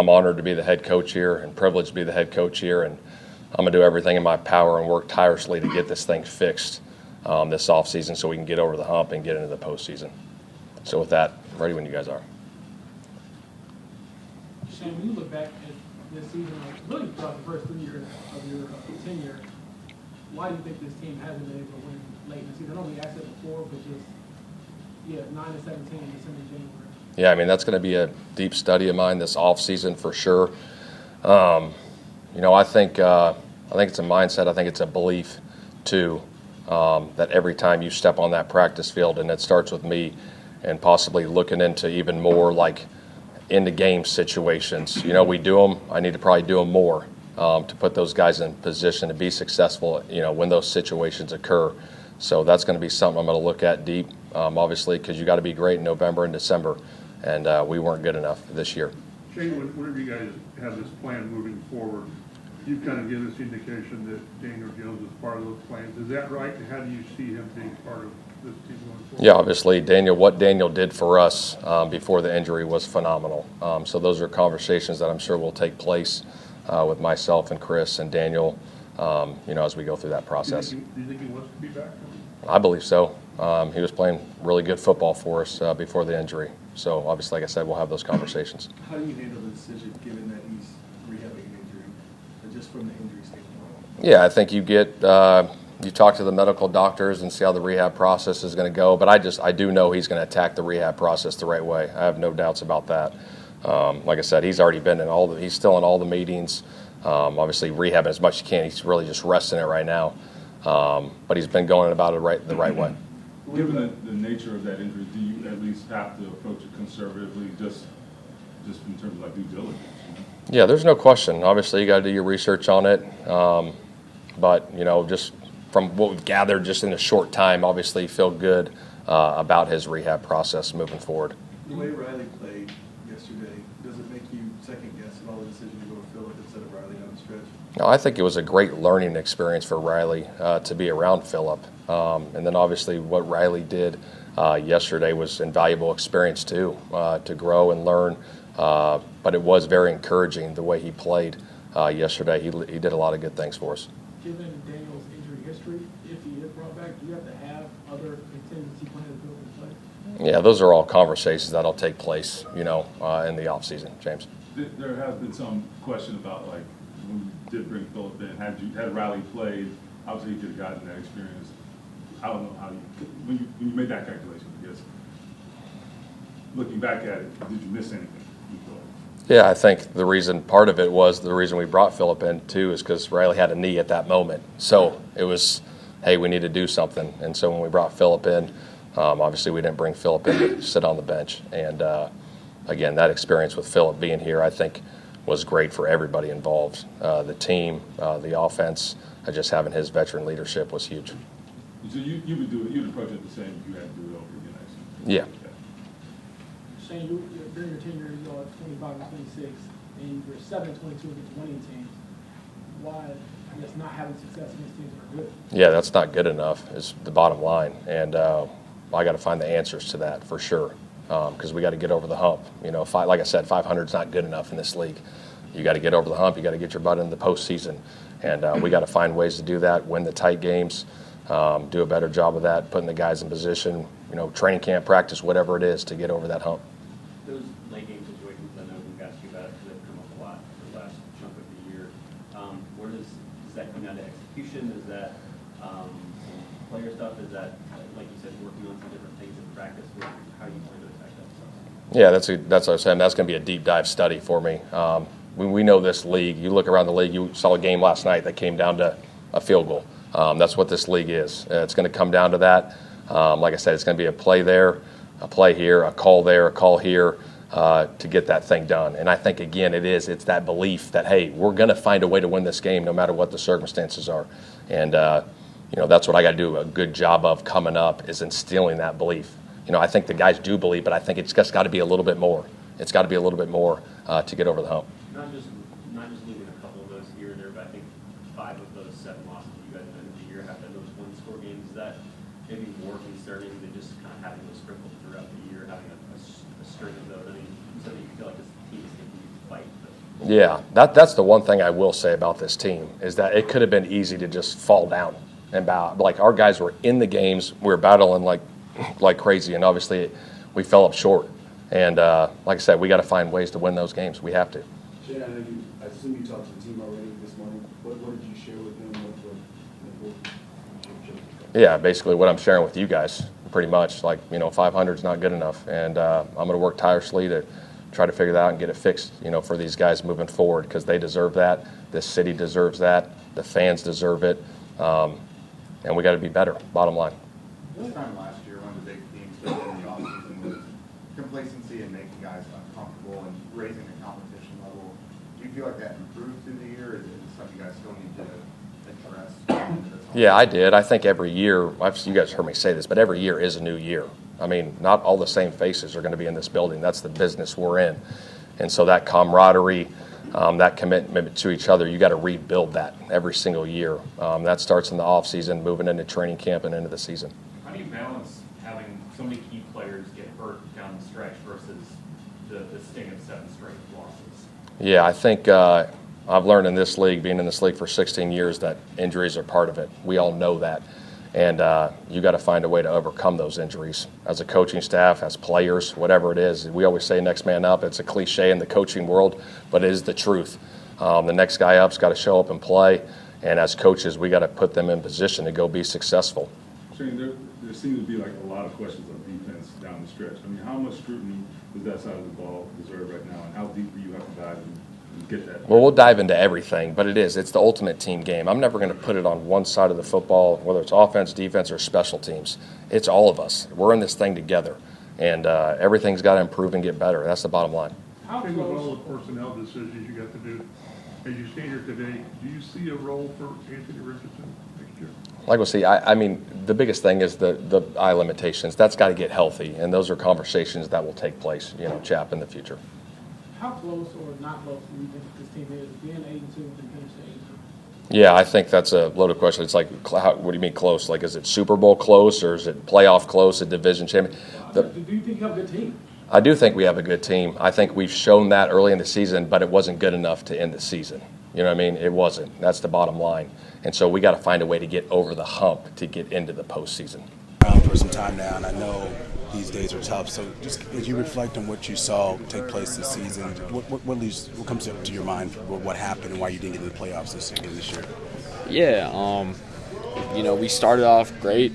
I'm honored to be the head coach here and privileged to be the head coach here, and I'm going to do everything in my power and work tirelessly to get this thing fixed this offseason so we can get over the hump and get into the postseason. So with that, I'm ready when you guys are. Shane, when you look back at this season, like really throughout the first 3 years of your tenure, why do you think this team hasn't been able to win late in the season? I know we asked it before, but just 9-17 in December, January. Yeah, I mean, that's going to be a deep study of mine this offseason for sure. I think it's a mindset. I think it's a belief, too, that every time you step on that practice field, and it starts with me, and possibly looking into even more like in the game situations. We do them. I need to probably do them more to put those guys in position to be successful, when those situations occur. So that's going to be something I'm going to look at deep, obviously, because you got to be great in November and December, and we weren't good enough this year. Shane, whenever you guys have this plan moving forward, you've kind of given us indication that Daniel Jones is part of those plans. Is that right? And how do you see him being part of this team going forward? Yeah, obviously, what Daniel did for us before the injury was phenomenal. So those are conversations that I'm sure will take place with myself and Chris and Daniel, as we go through that process. Do you think he wants to be back? I believe so. He was playing really good football for us before the injury. So obviously, like I said, we'll have those conversations. How do you handle the decision given that he's rehabbing an injury, just from the injury standpoint? Yeah, I think you talk to the medical doctors and see how the rehab process is going to go. But I do know he's going to attack the rehab process the right way. I have no doubts about that. Like I said, he's already been he's still in all the meetings. Obviously, rehabbing as much as he can. He's really just resting it right now. But he's been going about it the right way. Given the nature of that injury, do you at least have to approach it conservatively, just in terms of like due diligence? Yeah, there's no question. Obviously, you got to do your research on it. But just from what we've gathered, just in a short time, obviously feel good about his rehab process moving forward. The way Riley played yesterday, does it make you second guess at all the decision to go with Phillip instead of Riley down the stretch? No, I think it was a great learning experience for Riley to be around Phillip. And then obviously what Riley did yesterday was invaluable experience too, to grow and learn. But it was very encouraging the way he played yesterday. He did a lot of good things for us. Given Daniel's injury history, if he is brought back, do you have to have other contingency plans built in place? Yeah, those are all conversations that'll take place, in the offseason, James. There has been some question about like when you did bring Phillip in, had Riley played, obviously he could have gotten that experience. I don't know how when you made that calculation, I guess. Looking back at it, did you miss anything? Yeah, I think part of it was the reason we brought Phillip in too is because Riley had a knee at that moment. So it was, hey, we need to do something. And so when we brought Phillip in, obviously we didn't bring Phillip in to sit on the bench. And again, that experience with Phillip being here, I think, was great for everybody involved. The team, the offense, just having his veteran leadership was huge. So you'd approach it the same if you had to do it over again, actually? Yeah. Shane, during your tenure, at 25 and 26, and you're 7 and 22 against winning teams. Why, not having success against teams that are good? Yeah, that's not good enough is the bottom line. And I got to find the answers to that for sure because we got to get over the hump. Like I said, 500 is not good enough in this league. You got to get over the hump. You got to get your butt in the postseason. And we got to find ways to do that, win the tight games, do a better job of that, putting the guys in position, training camp, practice, whatever it is to get over that hump. Those late game situations, I know we've asked you about it because they've come up a lot for the last chunk of the year. Where does that come down to execution? Is that some player stuff? Is that, like you said, working on some different things in practice? How do you plan to attack that stuff? Yeah, that's what I was saying. That's going to be a deep dive study for me. We know this league. You look around the league. You saw a game last night that came down to a field goal. That's what this league is. It's going to come down to that. Like I said, it's going to be a play there, a play here, a call there, a call here to get that thing done. And I think, again, it's that belief that, hey, we're going to find a way to win this game no matter what the circumstances are. And, that's what I got to do a good job of coming up is instilling that belief. I think the guys do believe, but I think it's just got to be a little bit more. It's got to be a little bit more to get over the hump. Not just losing a couple of those here and there, but I think 5 of those 7 losses you guys at the end of the year have been those one-score games. Is that maybe more concerning than just kind of having those sprinkled throughout the year, having a string of those? I mean, something you feel like this team is going to fight, but Yeah, that's the one thing I will say about this team is that it could have been easy to just fall down and bow. Like our guys were in the games, we were battling like crazy, and obviously we fell up short. And like I said, we got to find ways to win those games. We have to. Shane, I assume you talked to the team already this morning. What did you share with them? Yeah, basically what I'm sharing with you guys, pretty much. Like, 500 is not good enough, and I'm going to work tirelessly to try to figure that out and get it fixed, for these guys moving forward because they deserve that. This city deserves that. The fans deserve it, and we got to be better. Bottom line. This time last year, one of the big themes in the offseason was complacency and making guys uncomfortable and raising the competition level. Do you feel like that improved through the year, or is it something you guys still need to address? Yeah, I did. I think every year, you guys heard me say this, but every year is a new year. I mean, not all the same faces are going to be in this building. That's the business we're in. And so that camaraderie, that commitment to each other, you got to rebuild that every single year. That starts in the offseason, moving into training camp and into the season. How do you balance having so many key players get hurt down the stretch versus the sting of 7 straight losses? Yeah, I think I've learned in this league, being in this league for 16 years, that injuries are part of it. We all know that. And you got to find a way to overcome those injuries. As a coaching staff, as players, whatever it is, we always say next man up. It's a cliche in the coaching world, but it is the truth. The next guy up's got to show up and play. And as coaches, we got to put them in position to go be successful. Shane, there seems to be like a lot of questions on defense down the stretch. I mean, how much scrutiny does that side of the ball deserve right now, and how deep do you have to dive and get that? Well, we'll dive into everything, but it's the ultimate team game. I'm never going to put it on one side of the football, whether it's offense, defense, or special teams. It's all of us. We're in this thing together, and everything's got to improve and get better. That's the bottom line. How Think of all close? the personnel decisions you got to do. As you stand here today, do you see a role for Anthony Richardson next year? Like we'll see, I mean, the biggest thing is the eye limitations. That's got to get healthy, and those are conversations that will take place, Chap, in the future. How close or not close do you think this team is being 8-2 and finishing 8-2? Yeah, I think that's a loaded question. It's like, what do you mean close? Like, is it Super Bowl close, or is it playoff close, a division champion? Do you think you have a good team? I do think we have a good team. I think we've shown that early in the season, but it wasn't good enough to end the season. You know what I mean? It wasn't. That's the bottom line. And so we got to find a way to get over the hump to get into the postseason. For some time now, and I know these days are tough. So just as you reflect on what you saw take place this season, what comes up to your mind for what happened and why you didn't get to the playoffs this year? Yeah, we started off great.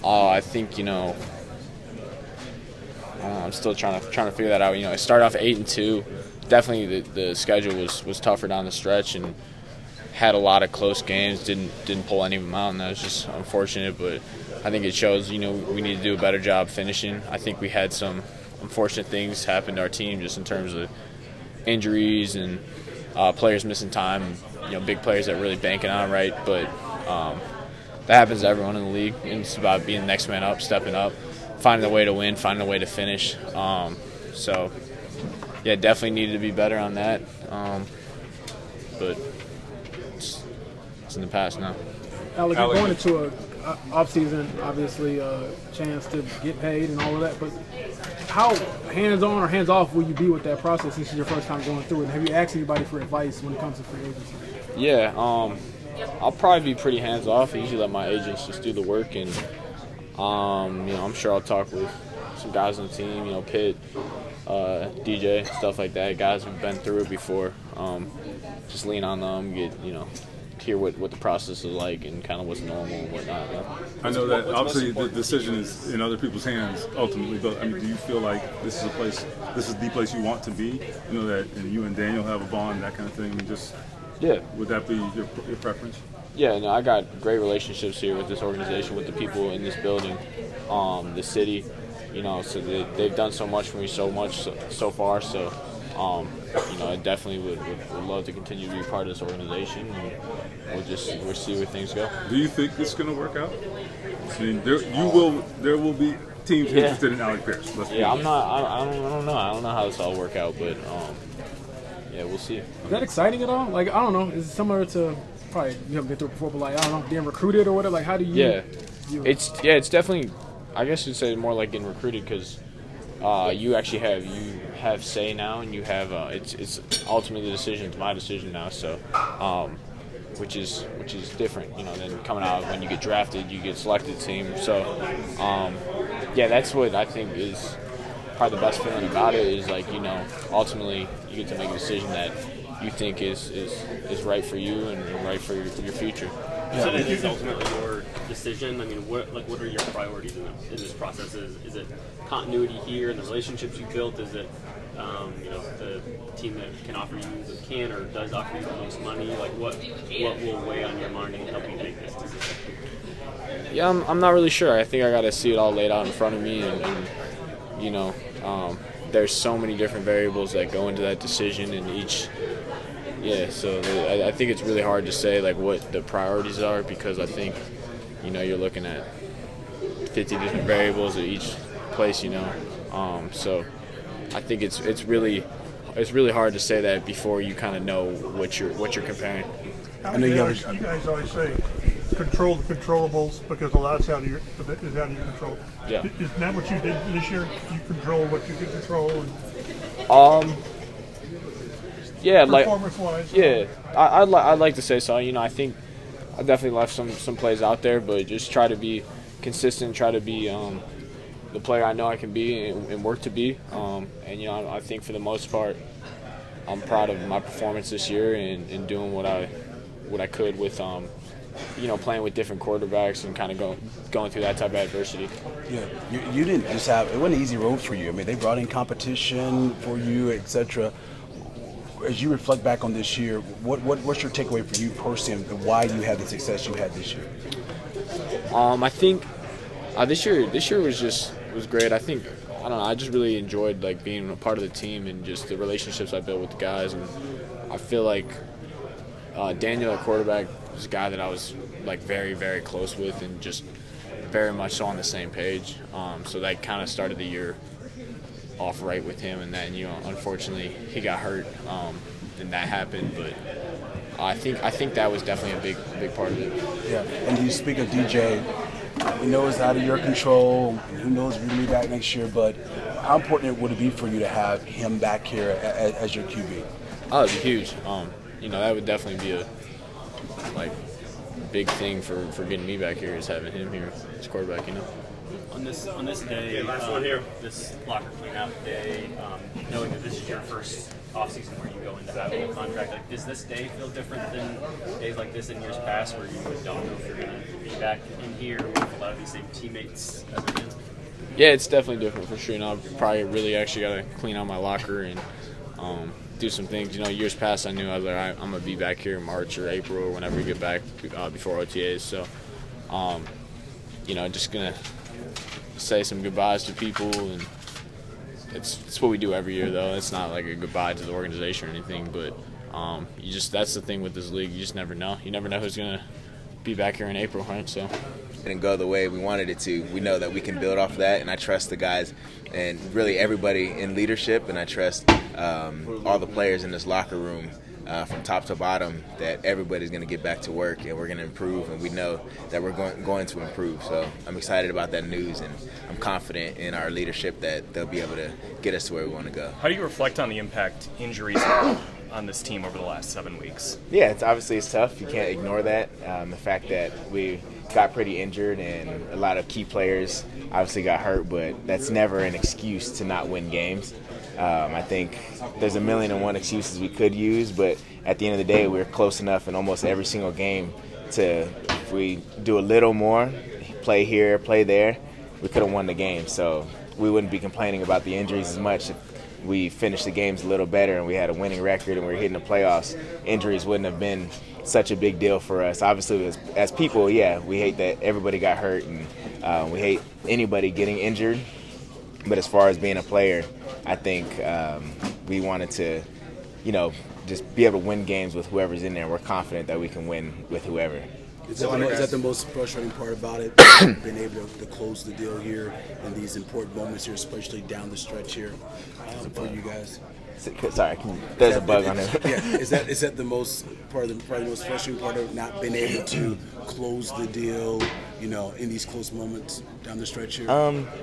I think, I'm still trying to figure that out. I started off 8-2. Definitely the schedule was tougher down the stretch and had a lot of close games. Didn't pull any of them out, and that was just unfortunate. But I think it shows, we need to do a better job finishing. I think we had some unfortunate things happen to our team just in terms of injuries and players missing time, big players that really banking on, right? But that happens to everyone in the league, and it's about being the next man up, stepping up, finding a way to win, finding a way to finish. So, yeah, definitely needed to be better on that. But it's in the past now. Alec, you're going into a off-season, obviously, chance to get paid and all of that, but how hands-on or hands-off will you be with that process since it's your first time going through it? And have you asked anybody for advice when it comes to free agency? Yeah, I'll probably be pretty hands-off. I usually let my agents just do the work, and, I'm sure I'll talk with some guys on the team, Pitt, DJ, stuff like that, guys who've been through it before. Just lean on them, hear what the process is like and kind of what's normal and whatnot. I know that obviously the decision is in other people's hands ultimately, but do you feel like this is the place you want to be? That you and Daniel have a bond, that kind of thing, and just would that be your preference? Yeah, no, I got great relationships here with this organization, with the people in this building, the city. So they've done so much for me, so far. So, I definitely would love to continue to be part of this organization, and we'll see where things go. Do you think this is going to work out? I mean, there will be teams interested in Alec Pierce. I don't know. I don't know how this all work out, but we'll see. Is that exciting at all? Like, I don't know. Is it similar to probably you haven't been through it before, but like, I don't know, being recruited or whatever? Like, how do you? Yeah, it's definitely. I guess you'd say more like getting recruited because you actually have say now, and you have it's ultimately the decision. It's my decision now. So. Which is different, than coming out when you get drafted, you get selected team. So, that's what I think is probably the best feeling about it is ultimately you get to make a decision that you think is right for you and right for your future. You said it is ultimately your decision. I mean, what are your priorities in this process? Is it continuity here and the relationships you built? Is it the team that can offer you that can or does offer you the most money? Like what will weigh on your mind and help you make this decision? Yeah, I'm not really sure. I think I got to see it all laid out in front of me, and there's so many different variables that go into that decision, and each. Yeah, so I think it's really hard to say what the priorities are because I think you're looking at 50 different variables at each place. So I think it's really hard to say that before you kind of know what you're comparing. I know you guys always say control the controllables because a lot's is out of your control. Yeah. Isn't that what you did this year? You control what you can control. Yeah, performance-wise. I'd like to say so. I think I definitely left some plays out there, but just try to be consistent, try to be the player I know I can be and work to be. I think for the most part, I'm proud of my performance this year and doing what I could with playing with different quarterbacks and kind of going through that type of adversity. Yeah, you didn't just have it wasn't an easy road for you. I mean, they brought in competition for you, etc. As you reflect back on this year, what's your takeaway for you personally and why you had the success you had this year? I think this year was great. I think I just really enjoyed being a part of the team and just the relationships I built with the guys, and I feel like Daniel at quarterback was a guy that I was very, very close with and just very much so on the same page. So that kind of started the year off right with him, and then unfortunately he got hurt and that happened, but I think that was definitely a big part of it. Yeah, and you speak of DJ, we know it's out of your control, who knows if he'll be back next year, but how important would it be for you to have him back here as your QB? Oh, it'd be huge. That would definitely be a big thing for getting me back here is having him here as quarterback, On this day, last one here. This locker cleanout day, knowing that this is your first offseason where you go into having a contract, does this day feel different than days like this in years past where you don't know if you're going to be back in here with a lot of these same teammates as again? Yeah, it's definitely different for sure. I've probably really actually got to clean out my locker and do some things. Years past I knew I'm going to be back here in March or April or whenever we get back before OTAs. So, just going to say some goodbyes to people, and it's what we do every year though. It's not like a goodbye to the organization or anything, but that's the thing with this league, you just never know who's gonna be back here in April, right? So it didn't go the way we wanted it to. We know that we can build off of that, and I trust the guys and really everybody in leadership, and I trust all the players in this locker room from top to bottom that everybody's going to get back to work and we're going to improve, and we know that we're going to improve. So I'm excited about that news, and I'm confident in our leadership that they'll be able to get us to where we want to go. How do you reflect on the impact injuries had on this team over the last 7 weeks? Yeah, it's tough. You can't ignore that. The fact that we got pretty injured and a lot of key players obviously got hurt, but that's never an excuse to not win games. I think there's 1,000,001 excuses we could use, but at the end of the day, we're close enough in almost every single game to, if we do a little more, play here, play there, we could have won the game. So we wouldn't be complaining about the injuries as much if we finished the games a little better and we had a winning record and we were hitting the playoffs. Injuries wouldn't have been such a big deal for us. Obviously, as people, yeah, we hate that everybody got hurt, and we hate anybody getting injured. But as far as being a player, I think we wanted to, just be able to win games with whoever's in there. We're confident that we can win with whoever. Is that the most frustrating part about it, being able to close the deal here in these important moments here, especially down the stretch here for you guys? Sorry, there's a bug on it. Yeah, is that the most probably the most frustrating part of not being able to close the deal, in these close moments down the stretch here?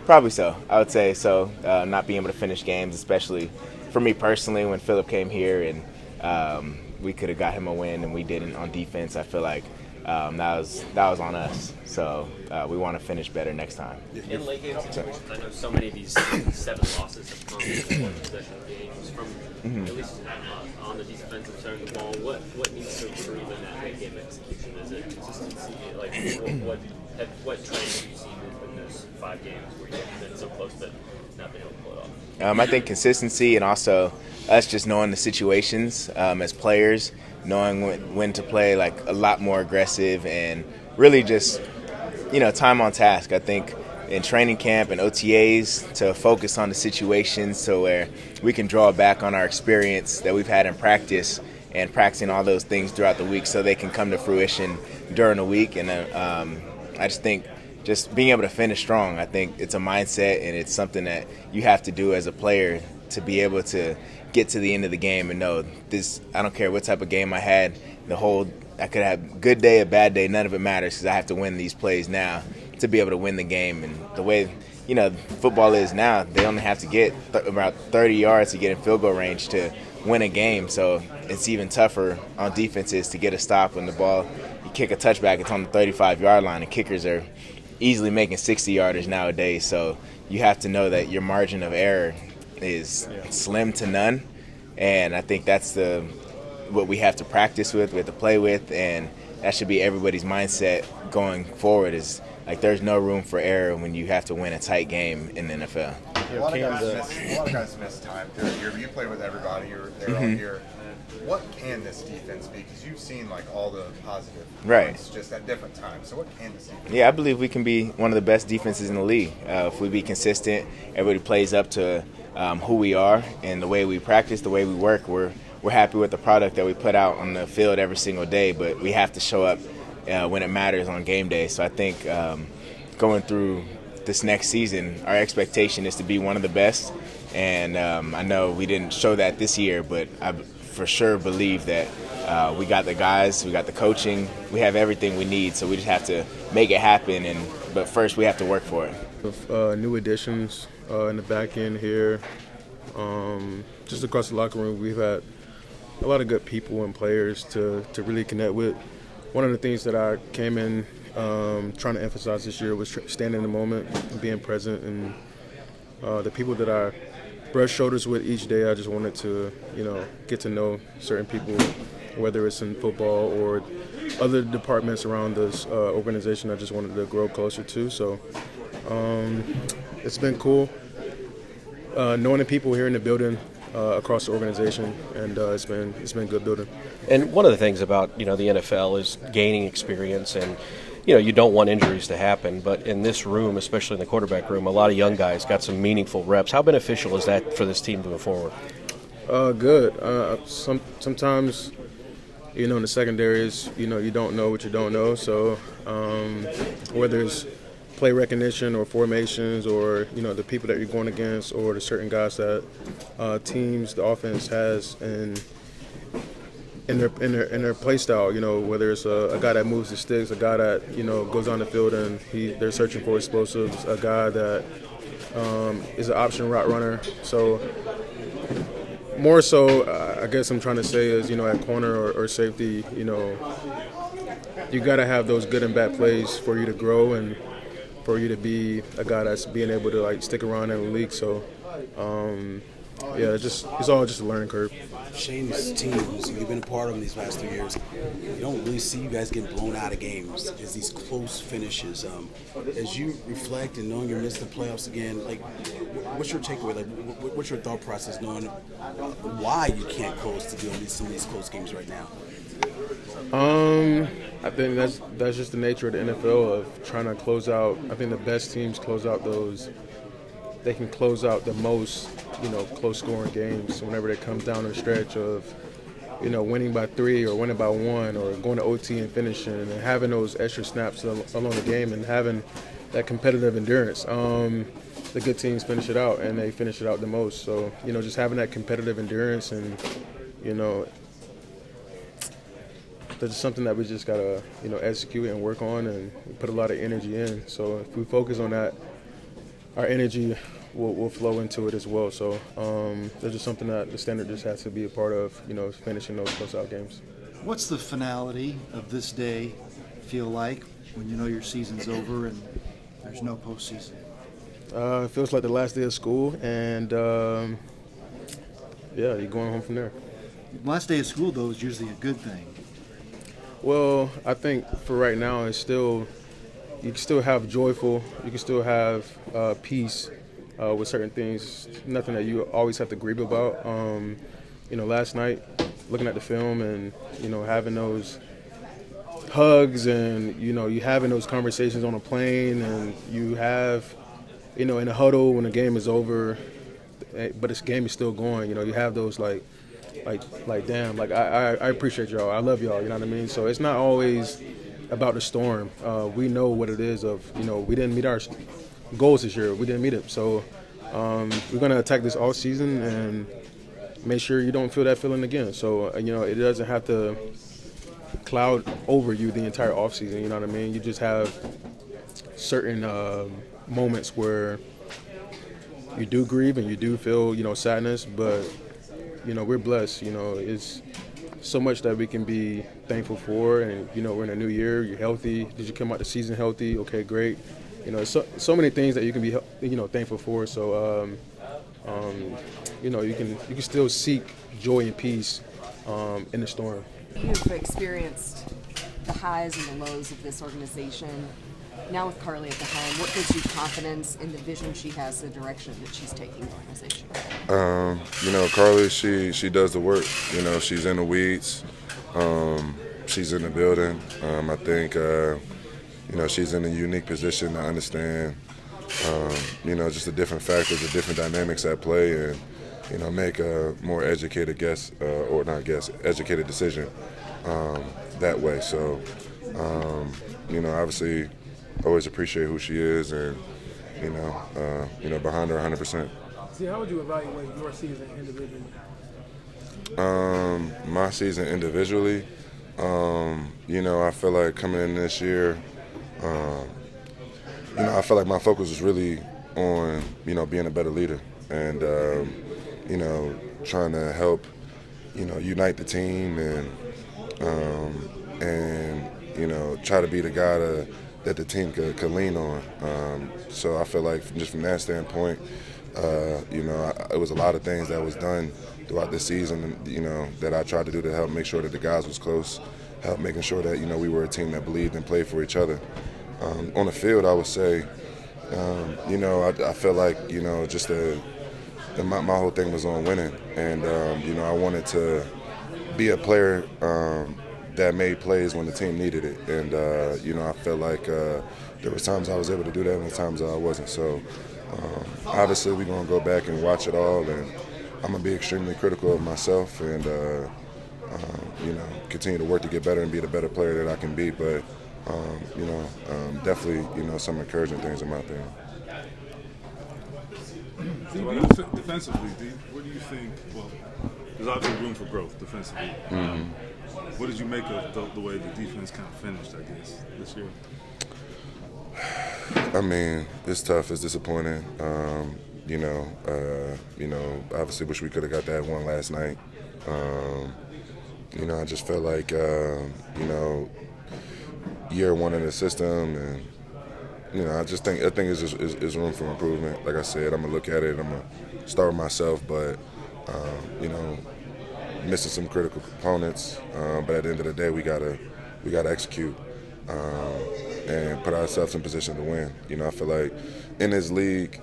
Probably so. I would say so. Not being able to finish games, especially for me personally, when Phillip came here and we could have got him a win and we didn't on defense. I feel like that was on us. So we want to finish better next time. In late game situations, I know so many of these 7 losses have come from one possession games from at least on the defensive side of the ball. What needs to improve in that late game execution? Is it consistency? Like what trends have you seen in those 5 games where you've been so close but not been able to pull it off? I think consistency and also us just knowing the situations as players, knowing when to play like a lot more aggressive and really just, time on task. I think in training camp and OTAs to focus on the situations so where we can draw back on our experience that we've had in practice and practicing all those things throughout the week so they can come to fruition during the week. And I just think just being able to finish strong, I think it's a mindset and it's something that you have to do as a player to be able to get to the end of the game and know this. I don't care what type of game I had. I could have a good day, a bad day. None of it matters because I have to win these plays now to be able to win the game. And the way football is now, they only have to get about 30 yards to get in field goal range to win a game. So it's even tougher on defenses to get a stop when the ball. You kick a touchback, it's on the 35-yard line, and kickers are easily making 60-yarders nowadays. So you have to know that your margin of error is slim to none, and I think that's what we have to practice with, we have to play with, and that should be everybody's mindset going forward is like there's no room for error when you have to win a tight game in the NFL. A lot of guys miss time through the year. You play with everybody. You're there all year. What can this defense be? Because you've seen like all the positive points just at different times. So what can this defense be? Yeah, I believe we can be one of the best defenses in the league. If we be consistent, everybody plays up to who we are and the way we practice, the way we work. We're happy with the product that we put out on the field every single day, but we have to show up when it matters on game day. So I think going through this next season, our expectation is to be one of the best. And I know we didn't show that this year, but I for sure believe that we got the guys, we got the coaching, we have everything we need. So we just have to make it happen. But first, we have to work for it. With new additions in the back end here, just across the locker room, we've had a lot of good people and players to really connect with. One of the things that I came in trying to emphasize this year was staying in the moment and being present. And the people that I brush shoulders with each day, I just wanted to, get to know certain people, whether it's in football or other departments around this organization. I just wanted to grow closer to. So it's been cool knowing the people here in the building across the organization, and it's been good building. And one of the things about the NFL is gaining experience, and you don't want injuries to happen, but in this room, especially in the quarterback room, a lot of young guys got some meaningful reps. How beneficial is that for this team moving forward? Good. Sometimes, in the secondaries, you don't know what you don't know. So whether it's play recognition or formations or, the people that you're going against or the certain guys that the offense has in their play style, whether it's a guy that moves the sticks, a guy that, goes on the field and they're searching for explosives, a guy that is an option route runner. So more so, I guess I'm trying to say is, at corner or safety, you got to have those good and bad plays for you to grow and for you to be a guy that's being able to stick around in the league. So it's all just a learning curve. Shane's teams, you've been a part of them these last 3 years. You don't really see you guys getting blown out of games. It's these close finishes. As you reflect and knowing you're missing the playoffs again, what's your takeaway? What's your thought process knowing why you can't close to deal with some of these close games right now? I think that's just the nature of the NFL of trying to close out. I think the best teams close out those. They can close out the most, close scoring games whenever it comes down the stretch of, winning by 3 or winning by 1 or going to OT and finishing and having those extra snaps along the game and having that competitive endurance. the good teams finish it out, and they finish it out the most. So, just having that competitive endurance and, that's just something that we just got to, execute and work on and put a lot of energy in. So if we focus on that, our energy will flow into it as well. So that's just something that the Standard just has to be a part of, finishing those close-out games. What's the finality of this day feel like when you know your season's over and there's no postseason? It feels like the last day of school, and you're going home from there. Last day of school, though, is usually a good thing. Well, I think for right now, it's still, you can still have joyful, you can still have peace with certain things, nothing that you always have to grieve about. Last night, looking at the film and, having those hugs and, you having those conversations on a plane, and you have, in a huddle when the game is over, but this game is still going, you have those like damn, I appreciate y'all, I love y'all, you know what I mean? So it's not always about the storm. We know what it is of, we didn't meet our goals this year, we didn't meet it. So we're going to attack this all season and make sure you don't feel that feeling again. So, it doesn't have to cloud over you the entire offseason, you know what I mean? You just have certain moments where you do grieve and you do feel, sadness, but, we're blessed. It's so much that we can be thankful for, and, we're in a new year, you're healthy. Did you come out the season healthy? Okay, great. So many things that you can be, thankful for. So, you can still seek joy and peace in the storm. You've experienced the highs and the lows of this organization. Now with Carly at the helm, what gives you confidence in the vision she has, the direction that she's taking the organization? Carly, she does the work. She's in the weeds. She's in the building. I think, she's in a unique position to understand, just the different factors, the different dynamics at play, and, make a more educated educated decision that way. So, obviously, always appreciate who she is, and behind her 100%. See, how would you evaluate your season individually? My season individually, I feel like coming in this year, I feel like my focus was really on being a better leader and trying to help unite the team and try to be the guy that the team could lean on. So I feel like just from that standpoint, it was a lot of things that was done throughout the season, that I tried to do to help make sure that the guys was close, help making sure that, we were a team that believed and played for each other. On the field, I would say, I feel like, just my whole thing was on winning. And, I wanted to be a player that made plays when the team needed it. And, I feel like there was times I was able to do that and times I wasn't. So, obviously, we're going to go back and watch it all. And I'm going to be extremely critical of myself and, continue to work to get better and be the better player that I can be. But, definitely, some encouraging things in my opinion. Defensively, what do you think? Well, there's obviously room for growth defensively. Mm-hmm. What did you make of the way the defense kind of finished, I guess, this year? I mean, it's tough. It's disappointing. Obviously wish we could have got that one last night. I just felt like, year one in the system, and I think it's room for improvement. Like I said, I'm gonna look at it. I'm gonna start with myself, but missing some critical components. But at the end of the day, we gotta execute and put ourselves in position to win. I feel like in this league,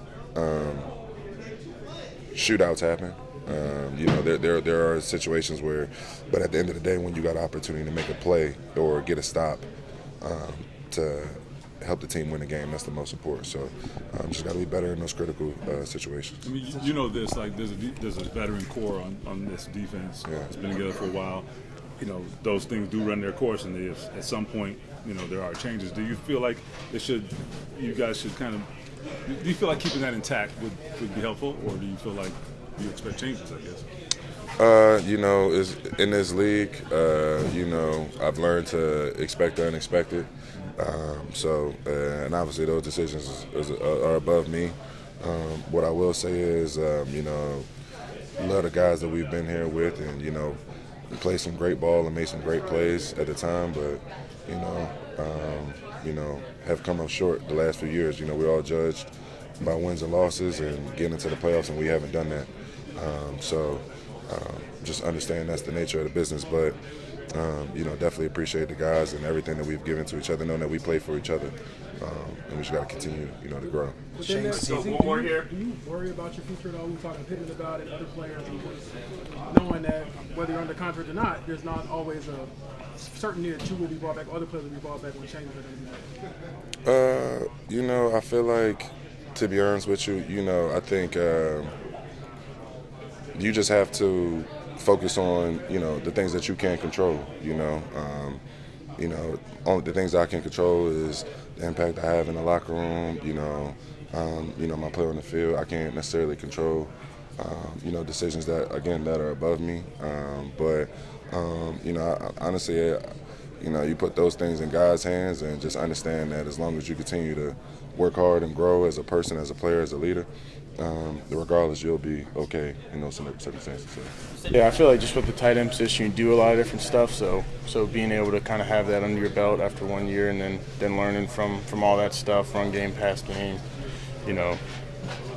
shootouts happen. There are situations where, but at the end of the day, when you got an opportunity to make a play or get a stop to help the team win the game, that's the most important. So just got to be better in those critical situations. I mean, there's a veteran core on this defense. Yeah. It's been together for a while. those things do run their course, and if at some point, there are changes. Do you feel like you guys should kind of, do you feel like keeping that intact would be helpful, or do you feel like you expect changes, I guess? Is in this league, I've learned to expect the unexpected. And obviously those decisions are above me. What I will say is, love the guys that we've been here with, and played some great ball and made some great plays at the time, but have come up short the last few years. We're all judged by wins and losses and getting into the playoffs, and we haven't done that. Just understand that's the nature of the business, but definitely appreciate the guys and everything that we've given to each other, knowing that we play for each other, and we just got to continue, to grow. Within that season, do you worry about your future at all? We were talking to Pittman about it, other players, and just knowing that whether you're under contract or not, there's not always a certainty that you will be brought back, other players will be brought back when changes are going to be made. I feel like, to be honest with you, I think you just have to focus on, the things that you can control, only the things I can control is the impact I have in the locker room, my play on the field. I can't necessarily control, decisions that are above me. Honestly, you put those things in God's hands and just understand that as long as you continue to work hard and grow as a person, as a player, as a leader, regardless, you'll be okay in those circumstances. So. Yeah, I feel like just with the tight end position, you do a lot of different stuff. So being able to kind of have that under your belt after 1 year, and then learning from all that stuff, run game, pass game,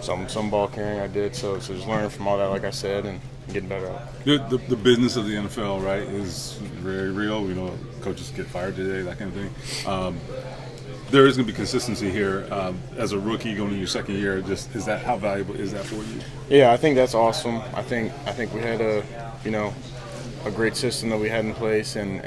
some ball carrying I did. So just learning from all that, like I said, and getting better at it. The business of the NFL, right, is very real. Coaches get fired today, that kind of thing. There is going to be consistency here. As a rookie going into your second year, how valuable is that for you? Yeah, I think that's awesome. I think we had a great system that we had in place, and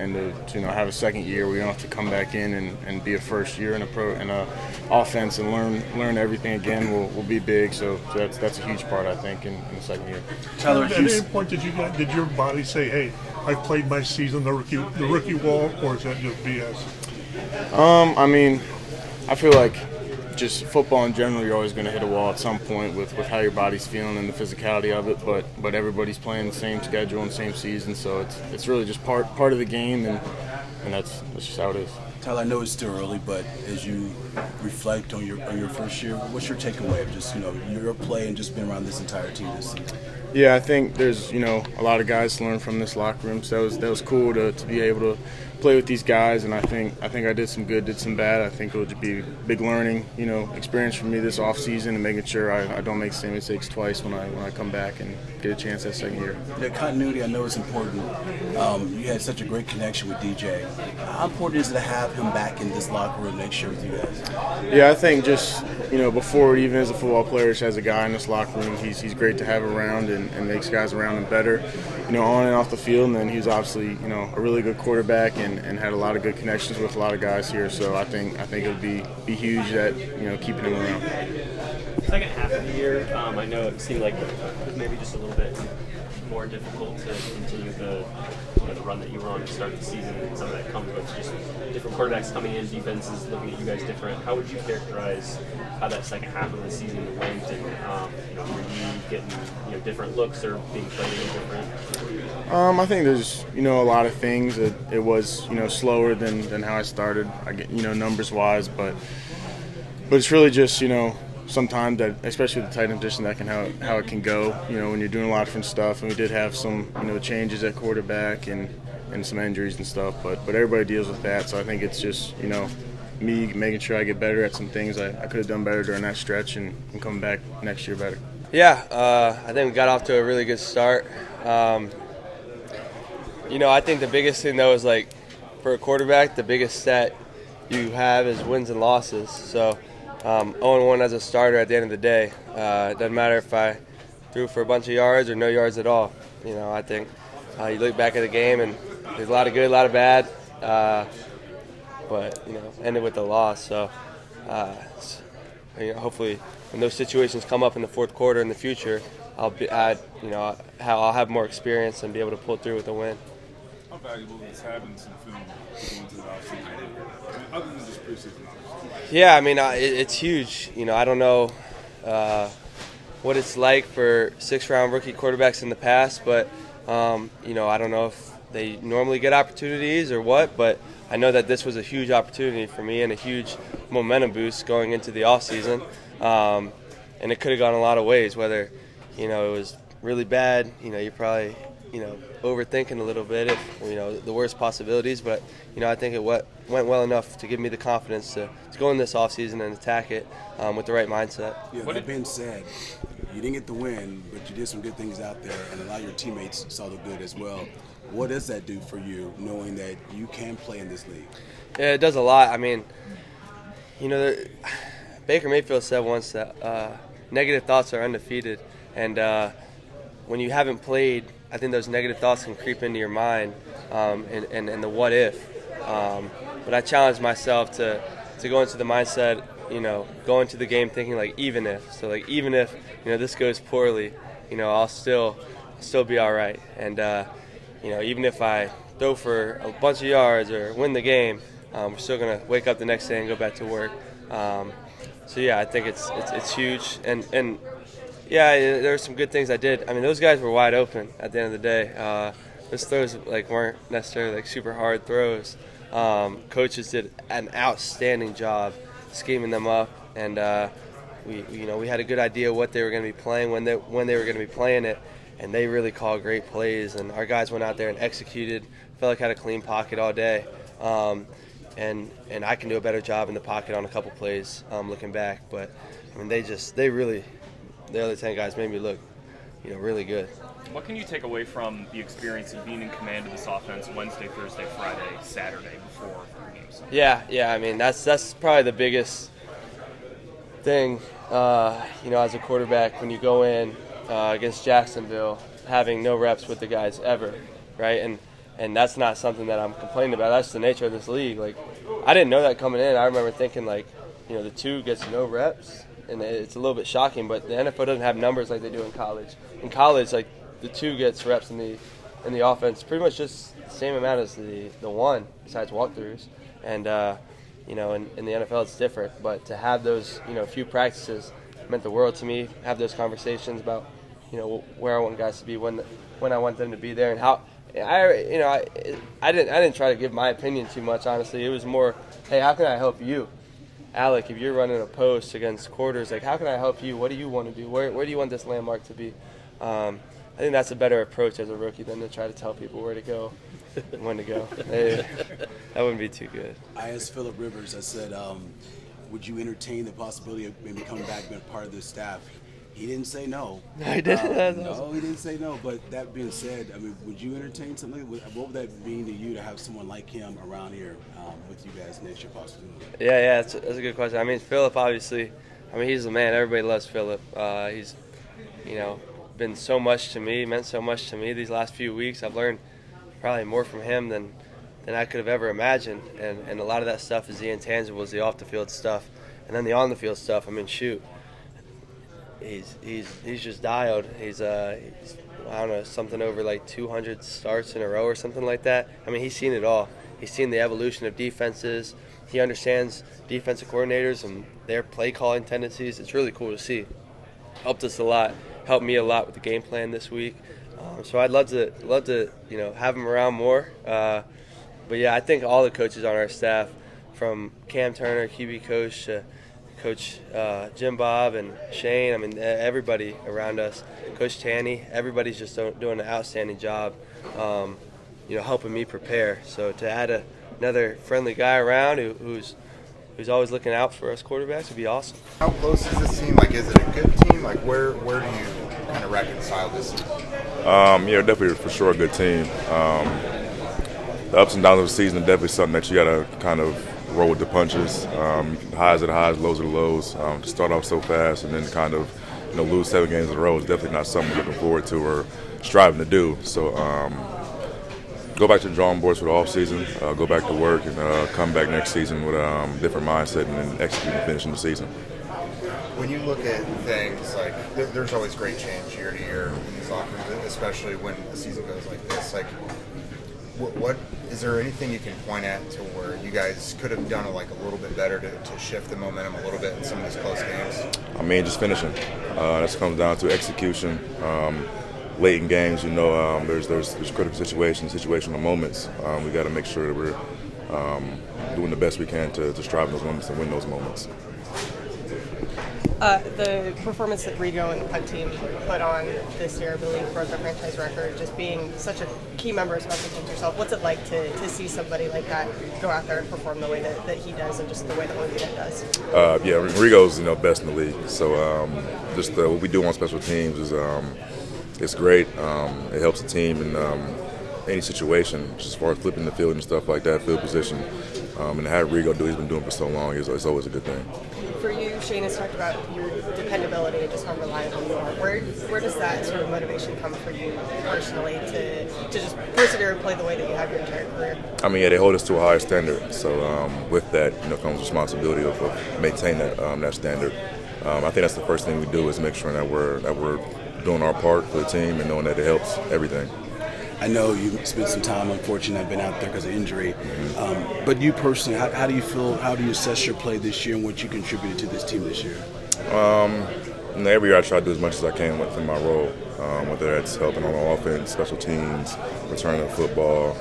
to have a second year, we don't have to come back in and be a first year in a offense and learn everything again will be big. So that's a huge part, I think, in the second year. Tyler, at any point did your body say, "Hey, I've played my season, the rookie wall," or is that just BS? I feel like just football in general, you're always going to hit a wall at some point with how your body's feeling and the physicality of it. But everybody's playing the same schedule and same season, so it's really just part of the game, and that's just how it is. Tyler, I know it's still early, but as you reflect on your first year, what's your takeaway of just your play and just being around this entire team this season? Yeah, I think there's a lot of guys to learn from this locker room. So that was cool to be able to play with these guys, and I think I did some good, did some bad. I think it would be a big learning experience for me this offseason, and making sure I don't make the same mistakes twice when I come back and get a chance that second year. The continuity, I know is important. You had such a great connection with DJ. How important is it to have him back in this locker room next year with you guys? Yeah, I think just before even as a football player, just as a guy in this locker room, he's great to have around and makes guys around him better, on and off the field. And then he's obviously a really good quarterback and had a lot of good connections with a lot of guys here. So I think it would be huge that keeping him around. Second half of the year, I know it seemed like it was maybe just a little bit more difficult to continue the run that you were on to start the season, and some of that comes with just different quarterbacks coming in, defenses looking at you guys different. How would you characterize how that second half of the season went, and were you getting different looks or being played any different? I think there's a lot of things that it was slower than how I started. I get numbers wise, but it's really just sometimes that, especially with the tight end position, that can how it can go. When you're doing a lot of different stuff, and we did have some changes at quarterback and some injuries and stuff, but everybody deals with that. So I think it's just me making sure I get better at some things I could have done better during that stretch, and coming back next year better. Yeah, I think we got off to a really good start. I think the biggest thing though is for a quarterback, the biggest stat you have is wins and losses. So 0-1 as a starter at the end of the day. It doesn't matter if I threw for a bunch of yards or no yards at all. I think you look back at the game and there's a lot of good, a lot of bad, but ended with a loss. So hopefully when those situations come up in the fourth quarter in the future, I'll have more experience and be able to pull through with a win. How valuable is having some film going to the offseason? I mean, other than just preseason? Yeah, I mean, it's huge. You know, I don't know what it's like for 6th-round rookie quarterbacks in the past, but, you know, I don't know if they normally get opportunities or what, but I know that this was a huge opportunity for me and a huge momentum boost going into the offseason. And it could have gone a lot of ways, whether, you know, it was really bad, you know, you're probably, you know, overthinking a little bit if, you know, the worst possibilities. But, you know, I think it went well enough to give me the confidence to go in this offseason and attack it with the right mindset. Yeah, that being said, you didn't get the win, but you did some good things out there, and a lot of your teammates saw the good as well. What does that do for you, knowing that you can play in this league? Yeah, it does a lot. I mean, you know, Baker Mayfield said once that negative thoughts are undefeated, and when you haven't played, I think those negative thoughts can creep into your mind, and the what if. But I challenged myself to go into the mindset, you know, go into the game thinking like even if. So like even if, you know, this goes poorly, you know, I'll still be all right. And you know, even if I throw for a bunch of yards or win the game, we're still gonna wake up the next day and go back to work. So yeah, I think it's huge, and yeah, there were some good things I did. I mean, those guys were wide open at the end of the day. Those throws like weren't necessarily like super hard throws. Coaches did an outstanding job scheming them up, and we had a good idea what they were going to be playing when they were going to be playing it, and they really called great plays. And our guys went out there and executed. Felt like I had a clean pocket all day. And I can do a better job in the pocket on a couple plays looking back. But I mean, the other 10 guys made me look, you know, really good. What can you take away from the experience of being in command of this offense Wednesday, Thursday, Friday, Saturday before 3 games? Yeah. I mean, that's probably the biggest thing, you know, as a quarterback when you go in against Jacksonville, having no reps with the guys ever, right? And that's not something that I'm complaining about. That's the nature of this league. Like, I didn't know that coming in. I remember thinking, like, you know, the 2 gets no reps, and it's a little bit shocking. But the NFL doesn't have numbers like they do in college. In college, like, the 2 gets reps in the offense, pretty much just the same amount as the 1, besides walkthroughs. And you know, in the NFL it's different. But to have those, you know, few practices meant the world to me. Have those conversations about, you know, where I want guys to be when I want them to be there, and how. I didn't try to give my opinion too much, honestly. It was more, hey, how can I help you? Alec, if you're running a post against quarters, like, how can I help you? What do you want to do? Where do you want this landmark to be? I think that's a better approach as a rookie than to try to tell people where to go and when to go. That wouldn't be too good. I asked Phillip Rivers, I said, would you entertain the possibility of maybe coming back and being part of this staff? He didn't say no. No, he didn't. No, he didn't say no. But that being said, I mean, would you entertain something? What would that mean to you to have someone like him around here with you guys next year, possibly? Yeah, that's a good question. I mean, Phillip, obviously, I mean, he's the man. Everybody loves Phillip. He's, you know, been so much to me, meant so much to me these last few weeks. I've learned probably more from him than I could have ever imagined. And a lot of that stuff is the intangibles, the off-the-field stuff. And then the on-the-field stuff, I mean, shoot. He's just dialed. He's I don't know, something over like 200 starts in a row or something like that. I mean, he's seen it all. He's seen the evolution of defenses. He understands defensive coordinators and their play calling tendencies. It's really cool to see. Helped us a lot. Helped me a lot with the game plan this week. So I'd love to you know, have him around more. But yeah, I think all the coaches on our staff, from Cam Turner, QB coach, to Coach Jim Bob and Shane, I mean, everybody around us, Coach Tanny, everybody's just doing an outstanding job, you know, helping me prepare. So to add another friendly guy around who's always looking out for us quarterbacks would be awesome. How close is this team? Like, is it a good team? Like, where do you kind of reconcile this season? Yeah, definitely for sure a good team. The ups and downs of the season are definitely something that you got to kind of roll with the punches. Highs are the highs, lows are the lows. To start off so fast and then kind of, you know, lose 7 games in a row is definitely not something we're looking forward to or striving to do. So go back to the drawing boards for the offseason, go back to work, and come back next season with a different mindset and then execute and finishing the season. When you look at things like, there's always great change year to year in soccer, especially when the season goes like this. Like, What is there anything you can point at to where you guys could have done like a little bit better to shift the momentum a little bit in some of these close games? I mean, just finishing. This comes down to execution. Late in games, there's critical situations, situational moments. We got to make sure that we're doing the best we can to strive those moments and win those moments. The performance that Rigo and the punt team put on this year, I believe, broke the franchise record, just being such a key member of special teams yourself. What's it like to see somebody like that go out there and perform the way that he does and just the way that Laiatu does? Rigo's best in the league. So what we do on special teams is it's great. It helps the team in any situation, just as far as flipping the field and stuff like that, field position. And to have Rigo do what he's been doing for so long is always a good thing. For you, Shane has talked about your dependability and just how reliable you are. Where does that sort of motivation come for you personally to just persevere and play the way that you have your entire career? I mean, they hold us to a higher standard. So with that, comes responsibility of maintaining that standard. I think that's the first thing we do is make sure that we're doing our part for the team and knowing that it helps everything. I know you spent some time, unfortunately, I've been out there because of injury. But you personally, how do you feel, how do you assess your play this year and what you contributed to this team this year? Every year I try to do as much as I can within my role, whether that's helping on offense, special teams, returning the football,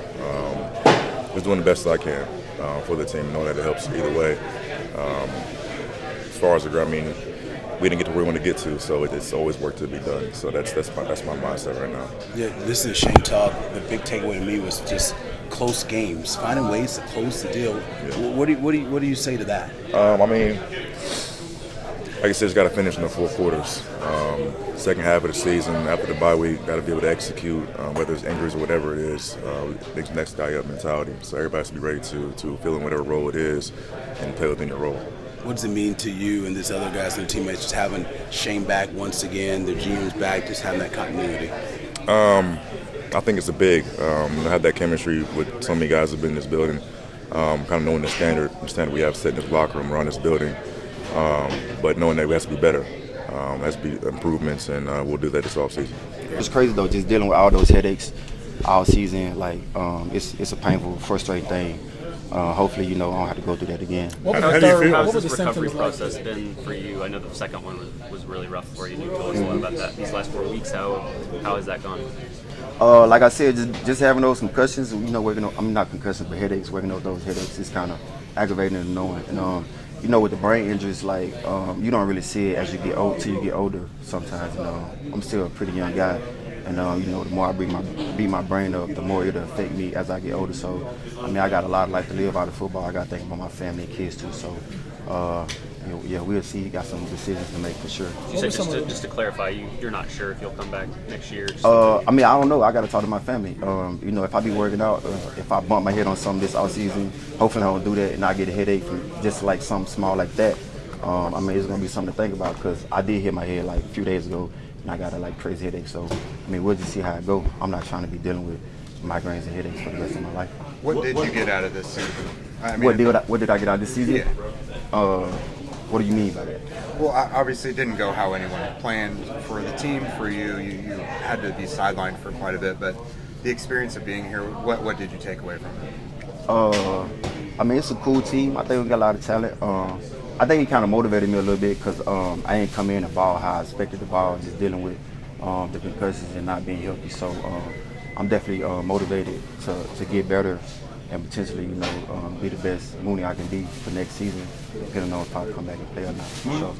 just doing the best I can for the team, knowing that it helps either way. As far as we didn't get to where we want to get to, so it's always work to be done. So that's my mindset right now. Yeah, listening to Shane talk, the big takeaway to me was just close games, finding ways to close the deal. Yeah. What do you say to that? Like I said, just got to finish in the 4 quarters. Second half of the season, after the bye week, got to be able to execute, whether it's injuries or whatever it is. Next guy up mentality. So everybody has to be ready to fill in whatever role it is and play within your role. What does it mean to you and these other guys and teammates just having Shane back once again, the GM's back, just having that continuity? I think it's a big. I had that chemistry with so many guys who have been in this building, kind of knowing the standard we have set in this locker room around this building, but knowing that we have to be better, has to be improvements, and we'll do that this offseason. It's crazy though, just dealing with all those headaches all season. It's a painful, frustrating thing. Hopefully, I don't have to go through that again. How's this recovery process been for you? I know the second one was really rough for you. You told us a lot about that. These last 4 weeks, how has that gone? Like I said, just having those concussions, not concussions, but headaches, working on those headaches is kind of aggravating and annoying. And, with the brain injuries, you don't really see it as you get old till you get older sometimes. I'm still a pretty young guy. And, the more I beat my brain up, the more it'll affect me as I get older. So, I got a lot of life to live out of football. I got to think about my family and kids, too. So, we'll see. Got some decisions to make for sure. You said just to clarify, you're not sure if you'll come back next year? I don't know. I got to talk to my family. If I be working out, if I bump my head on something this offseason, hopefully I don't do that and I get a headache from just like something small like that. It's going to be something to think about because I did hit my head a few days ago. And I got a crazy headache, so we'll just see how it go. I'm not trying to be dealing with migraines and headaches for the rest of my life. What did you get out of this season? What did I get out of this season? Yeah. What do you mean by that? Well, obviously it didn't go how anyone planned for the team. For you, you had to be sidelined for quite a bit, but the experience of being here, what did you take away from it? It's a cool team. I think we got a lot of talent. I think he kind of motivated me a little bit because I ain't come in and ball how I expected the ball, just dealing with the concussions and not being healthy. So I'm definitely motivated to get better and potentially, be the best Mooney I can be for next season, depending on if I come back and play or not. So,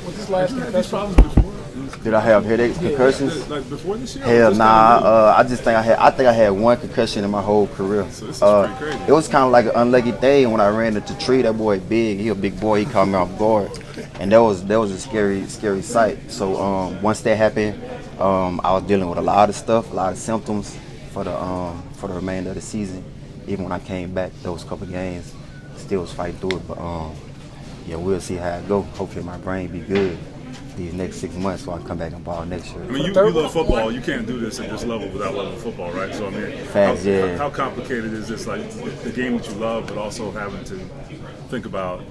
was this last concussion? Did I have headaches, concussions? Before this year? Hell nah. I think I had one concussion in my whole career. So this is pretty crazy. It was kind of like an unlucky day when I ran into the tree. That boy big. He a big boy. He caught me off guard, and that was a scary sight. So once that happened, I was dealing with a lot of stuff, a lot of symptoms for the remainder of the season. Even when I came back, those couple games, still was fighting through it. But we'll see how it go. Hopefully my brain be good these next 6 months so I can come back and ball next year. I mean, you love football. You can't do this at this level without loving football, right? So, I mean, Facts, yeah. how complicated is this, like, the game that you love, but also having to think about,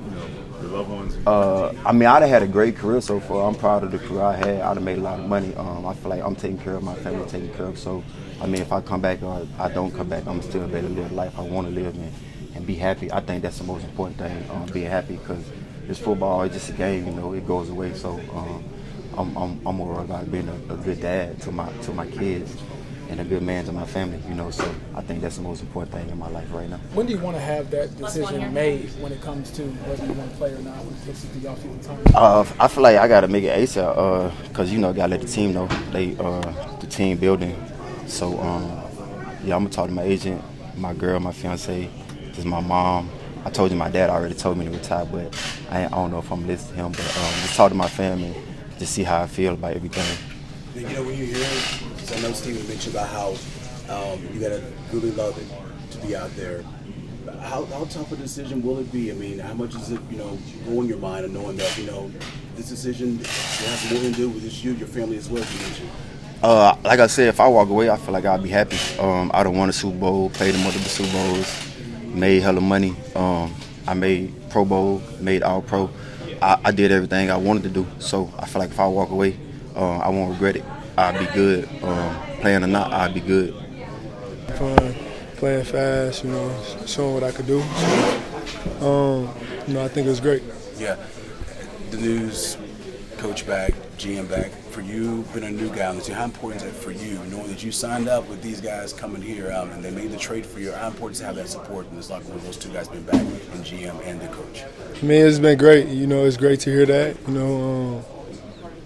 your loved ones? I mean, I'd have had a great career so far. I'm proud of the career I had. I'd have made a lot of money. I feel like I'm taking care of my family, taking care of. So, I mean, if I come back or I don't come back, I'm still able to live the life I want to live and be happy. I think that's the most important thing, being happy, because this football is just a game, it goes away. So I'm more worried about being a good dad to my kids and a good man to my family, So I think that's the most important thing in my life right now. When do you want to have that decision made when it comes to whether you want to play or not when it gets to the offseason time? I feel like I got to make it ASAP because, got to let the team know the team building. So, yeah, I'm going to talk to my agent, my girl, my fiance, just my mom. I told you my dad already told me to retire, but I don't know if I'm listening to him. But just talk to my family to see how I feel about everything. When you hear, I know Steven mentioned about how you got to really love it to be out there. How tough a decision will it be? I mean, how much is it, go in your mind and knowing that, this decision has more to do with just you, your family as well, as you mentioned? Like I said, if I walk away, I feel like I'll be happy. I don't won a Super Bowl, played in multiple Super Bowls, made hella money. I made Pro Bowl, made All Pro. I did everything I wanted to do. So I feel like if I walk away, I won't regret it. I'll be good. Playing or not, I'll be good. Fun, playing fast, showing what I could do. So, I think it was great. Yeah. The news, coach back, GM back. For you, being a new guy on the team, how important is it for you, knowing that you signed up with these guys coming here and they made the trade for you? How important is to have that support in this locker room? Those two guys been back, and GM and the coach. I mean, it's been great. It's great to hear that.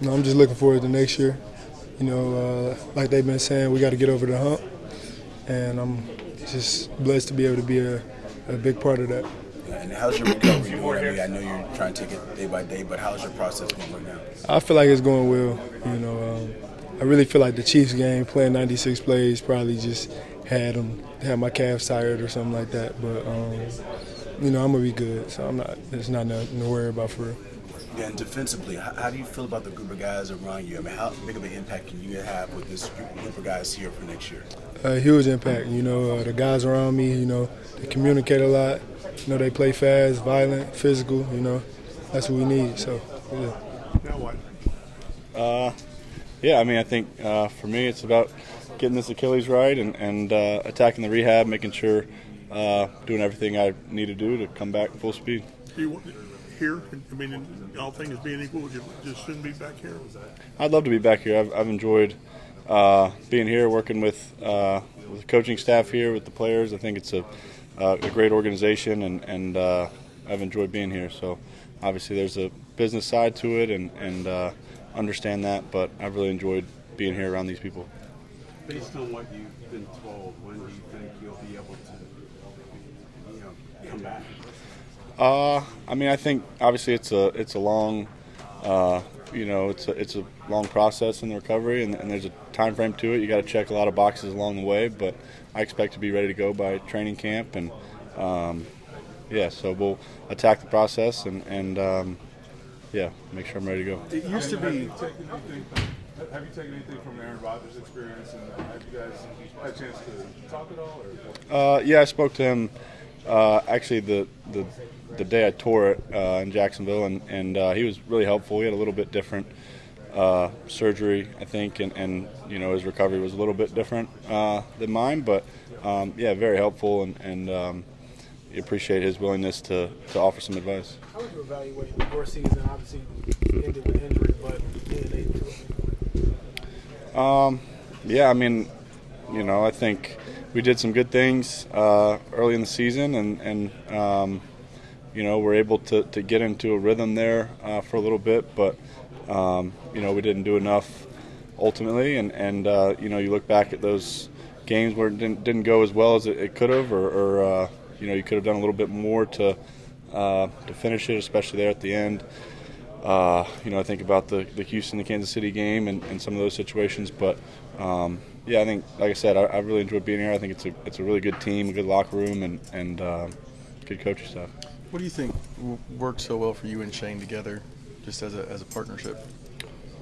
I'm just looking forward to next year. Like they've been saying, we got to get over the hump, and I'm just blessed to be able to be a big part of that. And how's your recovery going? I mean, I know you're trying to take it day by day, but how's your process going right now? I feel like it's going well. I really feel like the Chiefs game, playing 96 plays, probably just had my calves tired or something like that. But I'm gonna be good, so there's not nothing to worry about for real. Yeah, and defensively, how do you feel about the group of guys around you? I mean, how big of an impact can you have with this group of guys here for next year? Huge impact. The guys around me, they communicate a lot. They play fast, violent, physical. That's what we need. So, yeah. Now what? Yeah, I mean, I think for me it's about getting this Achilles right and attacking the rehab, making sure doing everything I need to do to come back full speed. Do you want here? I mean, all things being equal, would you just soon be back here? I'd love to be back here. I've enjoyed being here, working with the coaching staff here, with the players. I think it's a great organization, and I've enjoyed being here. So obviously there's a business side to it, and understand that, but I've really enjoyed being here around these people. Based on what you've been told, when do you think you'll be able to come back? I mean, I think obviously it's a long, it's a long process in the recovery, and there's a time frame to it. You got to check a lot of boxes along the way, but I expect to be ready to go by training camp, and so we'll attack the process and make sure I'm ready to go. It used to be. Have you taken anything from Aaron Rodgers' experience, and have you guys had a chance to talk at all? Or? Yeah, I spoke to him actually the day I tore it in Jacksonville, and he was really helpful. He had a little bit different surgery, I think, and his recovery was a little bit different than mine, but very helpful, and appreciate his willingness to offer some advice. How would you evaluate your season? Obviously, ended with injury, but being able to. I mean, I think we did some good things early in the season, and we're able to get into a rhythm there for a little bit, but we didn't do enough ultimately, and you look back at those games where it didn't go as well as it could have, or you could have done a little bit more to finish it, especially there at the end. I think about the Houston, the Kansas City game and some of those situations. But, I think, like I said, I really enjoyed being here. I think it's a really good team, a good locker room, and good coaching staff. What do you think worked so well for you and Shane together, just as a partnership?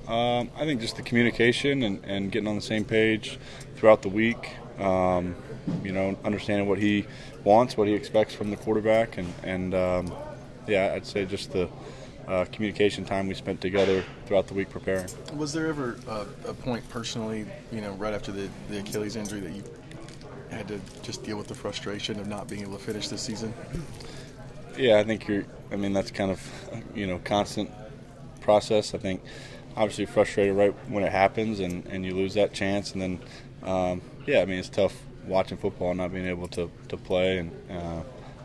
I think just the communication and getting on the same page throughout the week. Understanding what he wants, what he expects from the quarterback, and I'd say just the communication time we spent together throughout the week preparing. Was there ever a point personally, right after the Achilles injury that you had to just deal with the frustration of not being able to finish this season? Yeah, I think that's kind of, constant process. I think obviously frustrated right when it happens and you lose that chance. And then, it's tough watching football and not being able to play.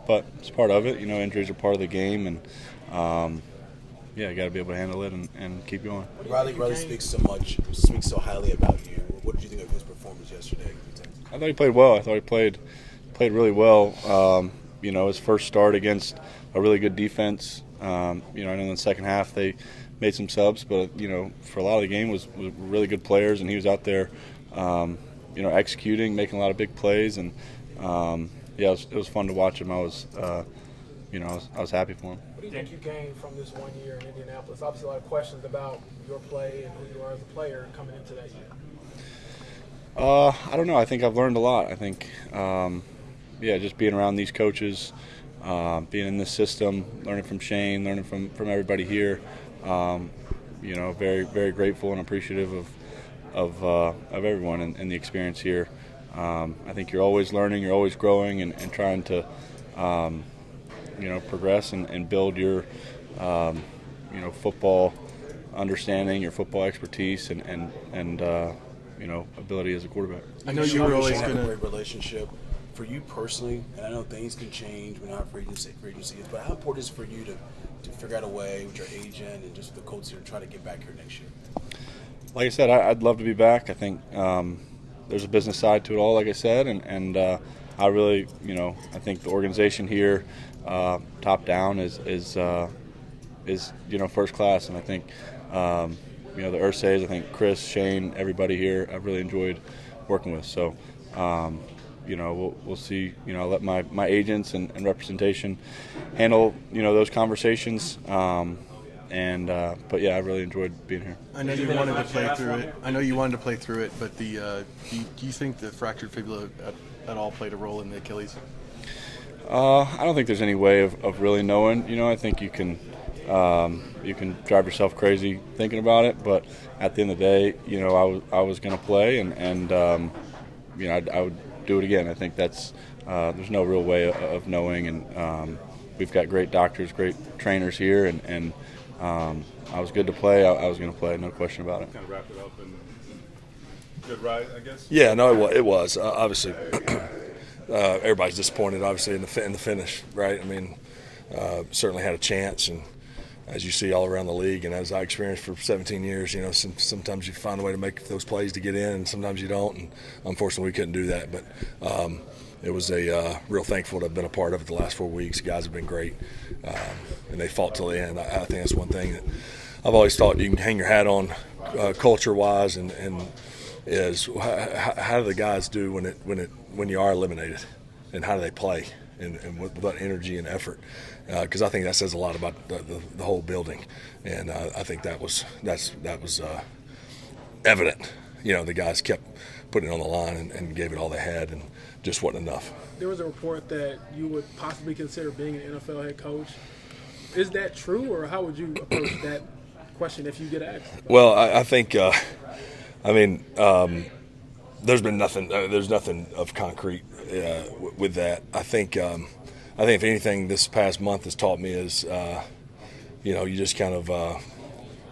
But it's part of it. Injuries are part of the game. And, you got to be able to handle it and keep going. Riley speaks so highly about you. What did you think of his performance yesterday? I thought he played well. I thought he played really well. His first start against a really good defense. I know in the second half they made some subs, but for a lot of the game was really good players, and he was out there, executing, making a lot of big plays, and it was fun to watch him. I was happy for him. What do you think you gained from this 1 year in Indianapolis? Obviously, a lot of questions about your play and who you are as a player coming into that year. I don't know. I think I've learned a lot. I think, just being around these coaches, being in this system, learning from Shane, learning from everybody here. Very, very grateful and appreciative of everyone and the experience here. I think you're always learning, you're always growing, and trying to, progress and build your, football understanding, your football expertise, and ability as a quarterback. I know you were always going to have a great relationship. For you personally, and I know things can change when our free agency is, but how important is it for you to figure out a way with your agent and just the Colts here to try to get back here next year? Like I said, I'd love to be back. I think there's a business side to it all, like I said, and I really, I think the organization here, top down, is first class, and I think the Ursays, I think Chris, Shane, everybody here, I've really enjoyed working with. So, we'll see. I'll let my agents and representation handle, those conversations. But I really enjoyed being here. I know you wanted to play through it. But do you think the fractured fibula at all played a role in the Achilles? I don't think there's any way of really knowing. I think you can drive yourself crazy thinking about it, but at the end of the day, I was going to play, and I would do it again. I think that's there's no real way of knowing, and we've got great doctors, great trainers here, and I was good to play. I was going to play, no question about it. Kind of wrap it up and good ride, I guess. Yeah, no, it was obviously. Everybody's disappointed, obviously, in the finish, right? I mean, certainly had a chance, and as you see all around the league, and as I experienced for 17 years, sometimes you find a way to make those plays to get in, and sometimes you don't. And unfortunately, we couldn't do that. But it was a real thankful to have been a part of it the last 4 weeks. The guys have been great, and they fought till the end. I think that's one thing that I've always thought you can hang your hat on, culture-wise, and is how do the guys do when you are eliminated, and how do they play, and with that energy and effort, because I think that says a lot about the whole building, and I think that was evident. The guys kept putting it on the line and gave it all they had, and just wasn't enough. There was a report that you would possibly consider being an NFL head coach. Is that true, or how would you approach that question if you get asked? Well, I think. There's been nothing. There's nothing of concrete with that. I think if anything, this past month has taught me is, you just kind of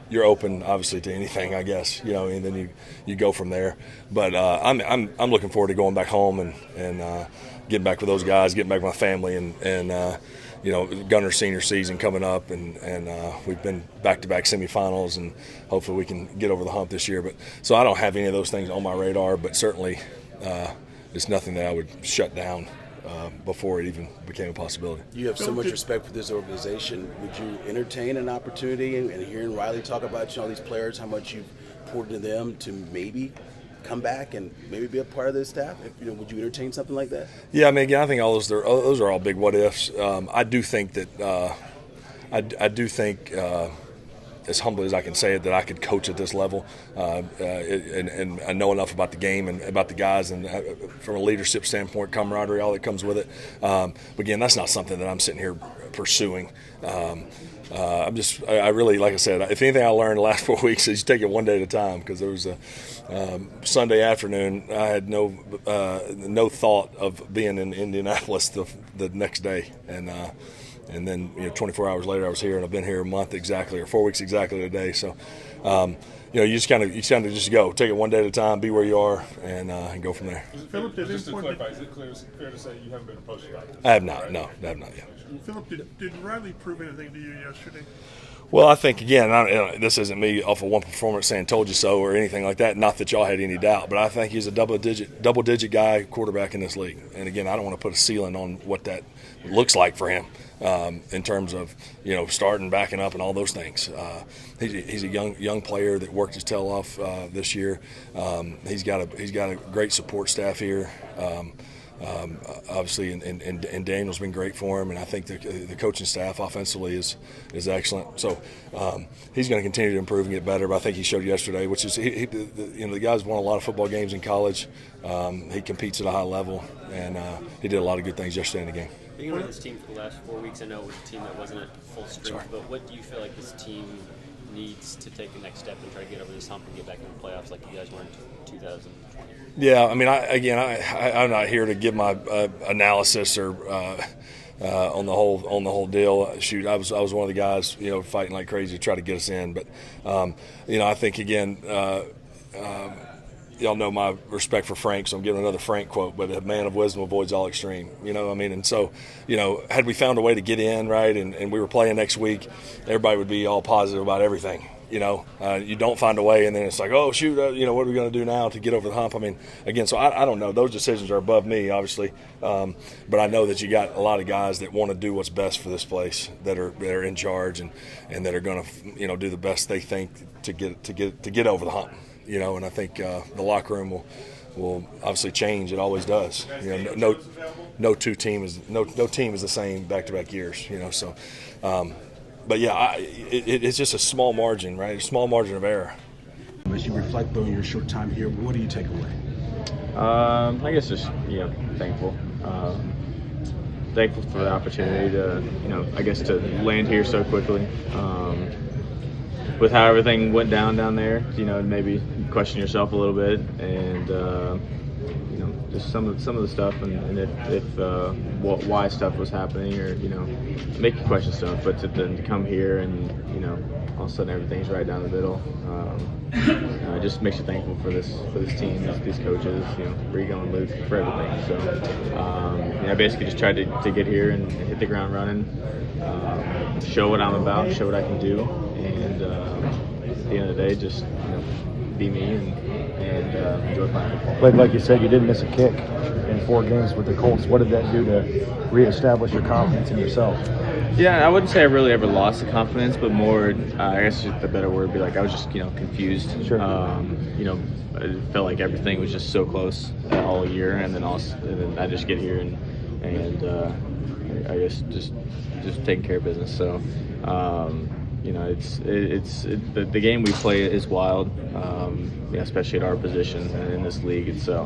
you're open, obviously, to anything, I guess. And then you go from there. But I'm looking forward to going back home and getting back with those guys, getting back with my family, and Gunner's senior season coming up, and we've been back-to-back semifinals, and hopefully we can get over the hump this year. But so I don't have any of those things on my radar, but certainly it's nothing that I would shut down before it even became a possibility. You have so much respect for this organization. Would you entertain an opportunity and hearing Riley talk about all these players, how much you've poured into them to maybe come back and maybe be a part of this staff? Would you entertain something like that? Yeah, I mean, again, I think those are all big what ifs. I do think that as humbly as I can say it, that I could coach at this level and I know enough about the game and about the guys and from a leadership standpoint, camaraderie, all that comes with it. But again, that's not something that I'm sitting here pursuing. I really, like I said, if anything I learned the last 4 weeks is you take it one day at a time, because there was a Sunday afternoon, I had no thought of being in Indianapolis the next day. And then 24 hours later I was here, and I've been here a month exactly, or 4 weeks exactly today. So, you just kind of just go, take it one day at a time, be where you are, and go from there. Philip, Just to clarify, is it fair to say you haven't been approached about this? I have not. No, I have not yet. Philip, did Riley prove anything to you yesterday? Well, I think, again, this isn't me off of one performance saying told you so or anything like that. Not that y'all had any doubt, but I think he's a double-digit guy quarterback in this league. And, again, I don't want to put a ceiling on what that looks like for him in terms of, starting, backing up, and all those things. He's a young player that worked his tail off this year. He's got a great support staff here. Obviously, and Daniel's been great for him, and I think the coaching staff offensively is excellent. So he's going to continue to improve and get better. But I think he showed yesterday, which is the guy's won a lot of football games in college. He competes at a high level, and he did a lot of good things yesterday in the game. Being around this team for the last 4 weeks, I know it was a team that wasn't at full strength, but what do you feel like this team needs to take the next step and try to get over this hump and get back in the playoffs like you guys were in 2020? Yeah, I mean, I'm not here to give my analysis or on the whole deal. Shoot, I was one of the guys, fighting like crazy to try to get us in. But I think again, y'all know my respect for Frank, so I'm giving another Frank quote. But a man of wisdom avoids all extreme. And so had we found a way to get in, right, and we were playing next week, everybody would be all positive about everything. You don't find a way, and then it's like, oh, shoot, what are we going to do now to get over the hump? I mean, again, so I don't know. Those decisions are above me, obviously. But I know that you got a lot of guys that want to do what's best for this place, that are in charge and that are going to, do the best they think to get over the hump. And I think the locker room will obviously change. It always does. No team is the same back-to-back years. So. But yeah, it's just a small margin, right? A small margin of error. As you reflect on your short time here, what do you take away? I guess just thankful. Thankful for the opportunity to I guess to land here so quickly. With how everything went down there, maybe question yourself a little bit and just some of the stuff and if why stuff was happening or make you question stuff, but to come here and all of a sudden everything's right down the middle, it just makes you thankful for this team, these coaches, Rigo and Luke, for everything. So I basically just tried to get here and hit the ground running, show what I'm about, show what I can do, and at the end of the day, just be me and enjoy playing football. Blake, like you said, you didn't miss a kick in 4 games with the Colts. What did that do to reestablish your confidence in yourself? Yeah, I wouldn't say I really ever lost the confidence, but more, I guess just the better word would be like I was just, confused. Sure. I felt like everything was just so close all year, and then I just get here and I guess just taking care of business. So. The game we play is wild, especially at our position and in this league. And so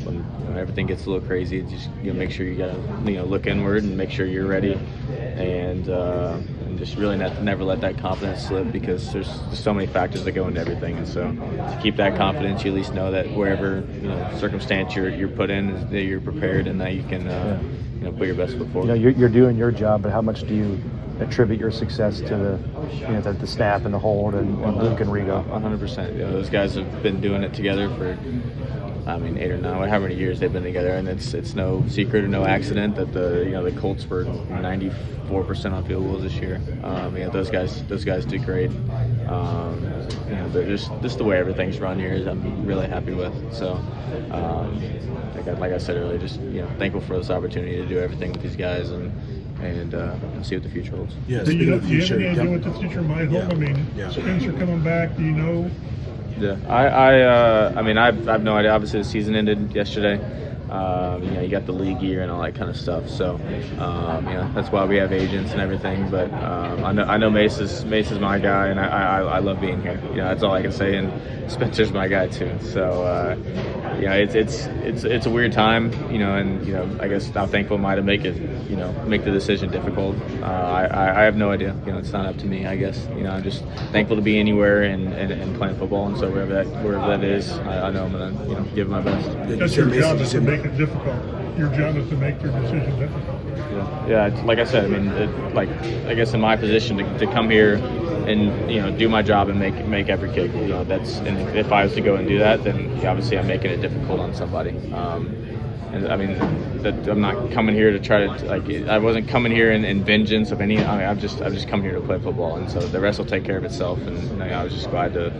when everything gets a little crazy, just make sure you gotta look inward and make sure you're ready, and just really never let that confidence slip, because there's so many factors that go into everything. And so to keep that confidence, you at least know that wherever circumstance you're put in, that you're prepared and that you can put your best foot forward. You're doing your job, but how much do you attribute your success to the snap and the hold and Luke and Rigo? 100%. Those guys have been doing it together for 8 or 9, however many years they've been together, and it's no secret or no accident that the Colts were 94% on field goals this year. Those guys do great. Just the way everything's run here is I'm really happy with. So, like I said earlier, just thankful for this opportunity to do everything with these guys and see what the future holds. Yeah, do you have any idea what the future might hold? I mean, Spencer coming back, do you know? Yeah, I have no idea. Obviously, the season ended yesterday. You got the league year and all that kind of stuff. So, that's why we have agents and everything. But I know Mace is my guy, and I love being here. That's all I can say. And Spencer's my guy too. So, it's a weird time, and I guess I'm thankful to make the decision difficult. I have no idea. It's not up to me. I guess I'm just thankful to be anywhere and playing football. And so wherever that is, I know I'm gonna give it my best. That's your job, is to make it difficult. Your job is to make your decision difficult. Yeah. Like I said, I guess in my position to come here and do my job and make every kick. And if I was to go and do that, then obviously I'm making it difficult on somebody. That I'm not coming here to try to I wasn't coming here in vengeance of any. I've just come here to play football, and so the rest will take care of itself. And I was just glad to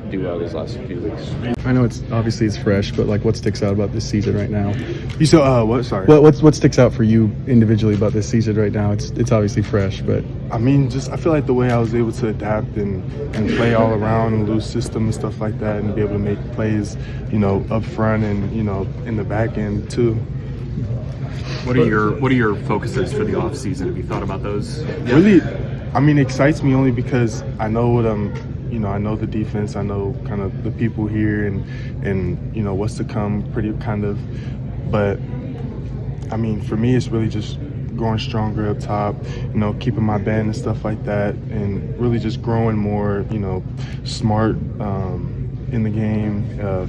do well these last few weeks. I know it's fresh, but what sticks out about this season right now? You said what? Sorry. What sticks out for you individually about this season right now? It's obviously fresh, but I feel like the way I was able to adapt and play all around and lose system and stuff like that, and be able to make plays, up front and in the back end too. What are your focuses for the off season? Have you thought about those? Really, it excites me only because I know what I know the defense, I know kind of the people here and what's to come but for me it's really just growing stronger up top, keeping my bend and stuff like that, and really just growing more, smart in the game,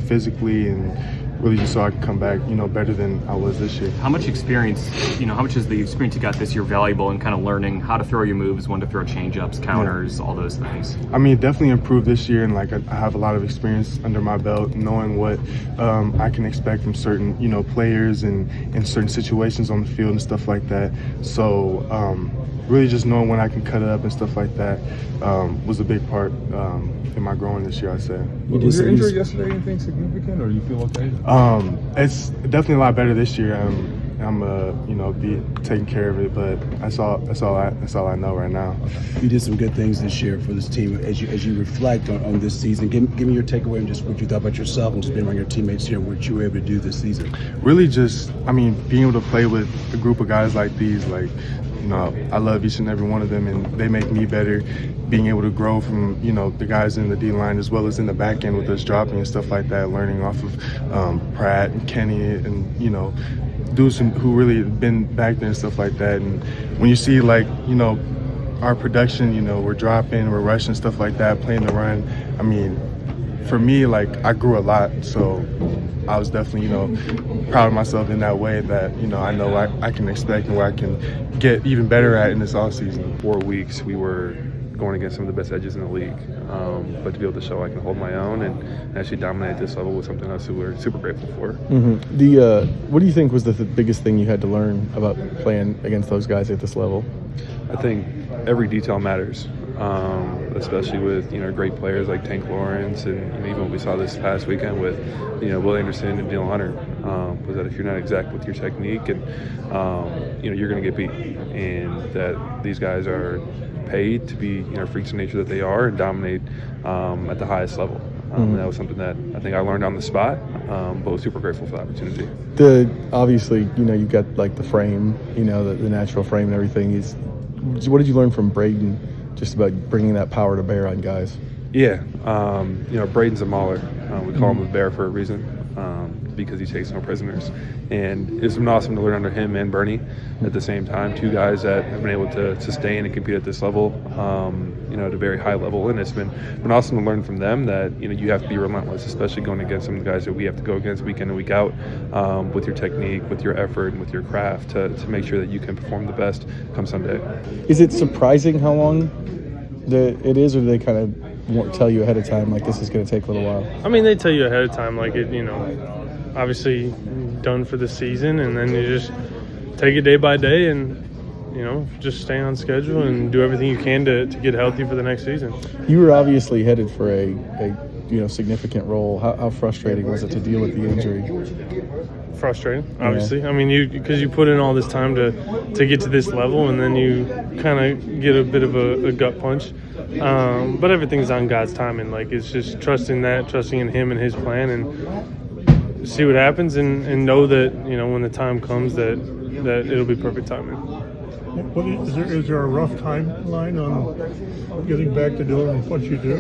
physically, and really just so I can come back, better than I was this year. How much experience, how much is the experience you got this year valuable in kind of learning how to throw your moves, when to throw change-ups, counters, all those things? Definitely improved this year, and I have a lot of experience under my belt, knowing what I can expect from certain, players and in certain situations on the field and stuff like that. So really just knowing when I can cut it up and stuff like that was a big part in my growing this year, I'd say. Was your injury yesterday anything significant, or do you feel okay? It's definitely a lot better this year. I'm be taking care of it, but that's all I know right now. You did some good things this year for this team. As you reflect on this season, give me your takeaway and just what you thought about yourself and just being around your teammates here and what you were able to do this season. Really just, being able to play with a group of guys like these, I love each and every one of them, and they make me better. Being able to grow from, the guys in the D-line as well as in the back end with us dropping and stuff like that, learning off of Pratt and Kenny and, dudes who really have been back there and stuff like that. And when you see, our production, we're dropping, we're rushing, stuff like that, playing the run, for me, I grew a lot. So I was definitely, proud of myself in that way that, I know I can expect and where I can get even better at in this offseason. 4 weeks, we were going against some of the best edges in the league. But to be able to show I can hold my own and actually dominate this level was something else we're super grateful for. What do you think was the biggest thing you had to learn about playing against those guys at this level? I think every detail matters, especially with great players like Tank Lawrence and even what we saw this past weekend with Will Anderson and Neil Hunter, was that if you're not exact with your technique and you're going to get beat, and that these guys are paid to be freaks of nature that they are and dominate at the highest level. And that was something that I think I learned on the spot, but was super grateful for the opportunity. Obviously, you've got the frame, the natural frame and everything. What did you learn from Braden just about bringing that power to bear on guys? Yeah, Braden's a mauler. We call him a bear for a reason, because he takes no prisoners. And it's been awesome to learn under him and Bernie at the same time, two guys that have been able to sustain and compete at this level, at a very high level. And it's been awesome to learn from them that, you have to be relentless, especially going against some of the guys that we have to go against week in and week out, with your technique, with your effort, and with your craft to make sure that you can perform the best come Sunday. Is it surprising how long it is, or do they kind of tell you ahead of time, this is going to take a little while? They tell you ahead of time, obviously done for the season, and then you just take it day by day and, just stay on schedule and do everything you can to get healthy for the next season. You were obviously headed for a significant role. How frustrating was it to deal with the injury? Frustrating, obviously. Yeah. Because you put in all this time to get to this level, and then you kind of get a bit of a gut punch. But everything's on God's timing. It's just trusting in Him and His plan, and see what happens and know that, you know, when the time comes that it'll be perfect timing. Is there a rough timeline on getting back to doing what you do?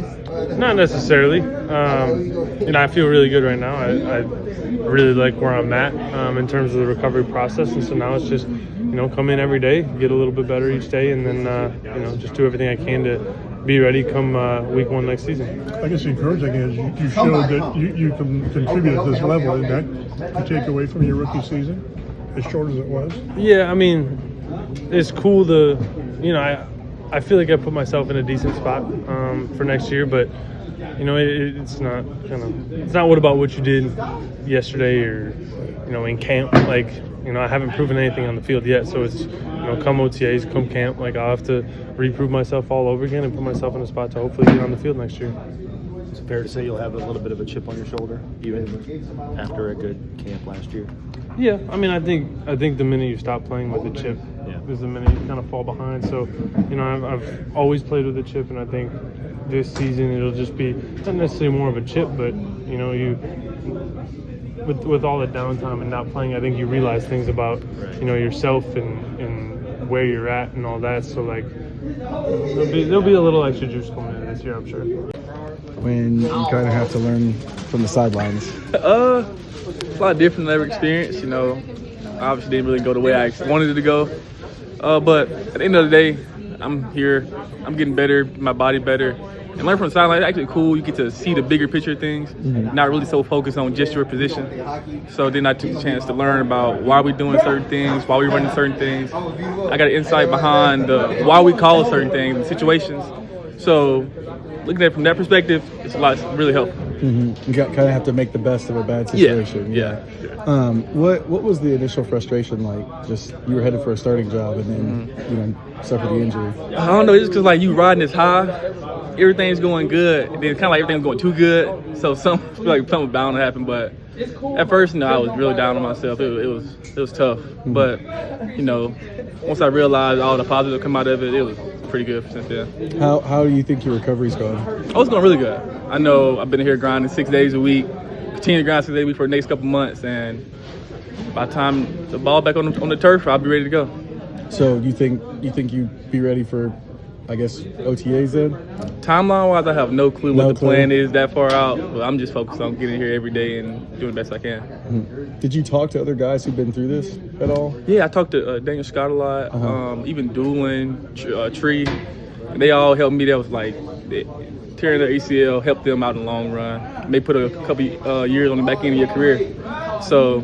Not necessarily. You know, I feel really good right now. I really like where I'm at in terms of the recovery process, and so now it's just, you know, come in every day, get a little bit better each day, and then you know, just do everything I can to be ready come week 1 next season. I guess the encouraging is you showed that you can contribute at this level, and that you take away from your rookie season, as short as it was. Yeah, I mean, it's cool to, you know, I feel like I put myself in a decent spot for next year, but you know, it's not what about what you did yesterday or, you know, in camp. Like, you know, I haven't proven anything on the field yet, so it's, you know, come OTAs, come camp, like I'll have to reprove myself all over again and put myself in a spot to hopefully get on the field next year. Is it fair to say you'll have a little bit of a chip on your shoulder, even after a good camp last year? Yeah, I mean, I think the minute you stop playing with a chip is the minute you kind of fall behind. So, you know, I've always played with a chip, and I think this season it'll just be not necessarily more of a chip, but, you know, you with all the downtime and not playing, I think you realize things about, you know, yourself and where you're at and all that. So, like, there'll be a little extra juice coming in this year, I'm sure. When you kind of have to learn from the sidelines? It's a lot different than I've ever experienced. You know, obviously didn't really go the way I wanted it to go. But at the end of the day, I'm here. I'm getting better, my body better. And learn from the sideline is actually cool. You get to see the bigger picture of things, not really so focused on just your position. So then I took the chance to learn about why we're doing certain things, why we're running certain things. I got an insight behind why we call certain things and situations. So looking at it from that perspective, it's really helpful. You kind of have to make the best of a bad situation. Yeah. What was the initial frustration like? Just you were headed for a starting job and then you know, suffered the injury. I don't know. It's just because like you riding this high, everything's going good, and then kind of like everything's going too good. So something was bound to happen. But at first, you know, I was really down on myself. It was tough. But you know, once I realized all the positives that come out of it, it was pretty good since then. How do you think your recovery's going? Oh, it's going really good. I know I've been here grinding 6 days a week, continue to grind 6 days a week for the next couple months, and by the time the ball back on the turf, I'll be ready to go. So you think you'd be ready for, I guess, OTAs then? Timeline-wise, I have no clue what the plan is that far out, but I'm just focused on getting here every day and doing the best I can. Did you talk to other guys who've been through this at all? Yeah, I talked to Daniel Scott a lot, even Dulin, Tree. They all helped me. That was like tearing their ACL helped them out in the long run. They put a couple years on the back end of your career. So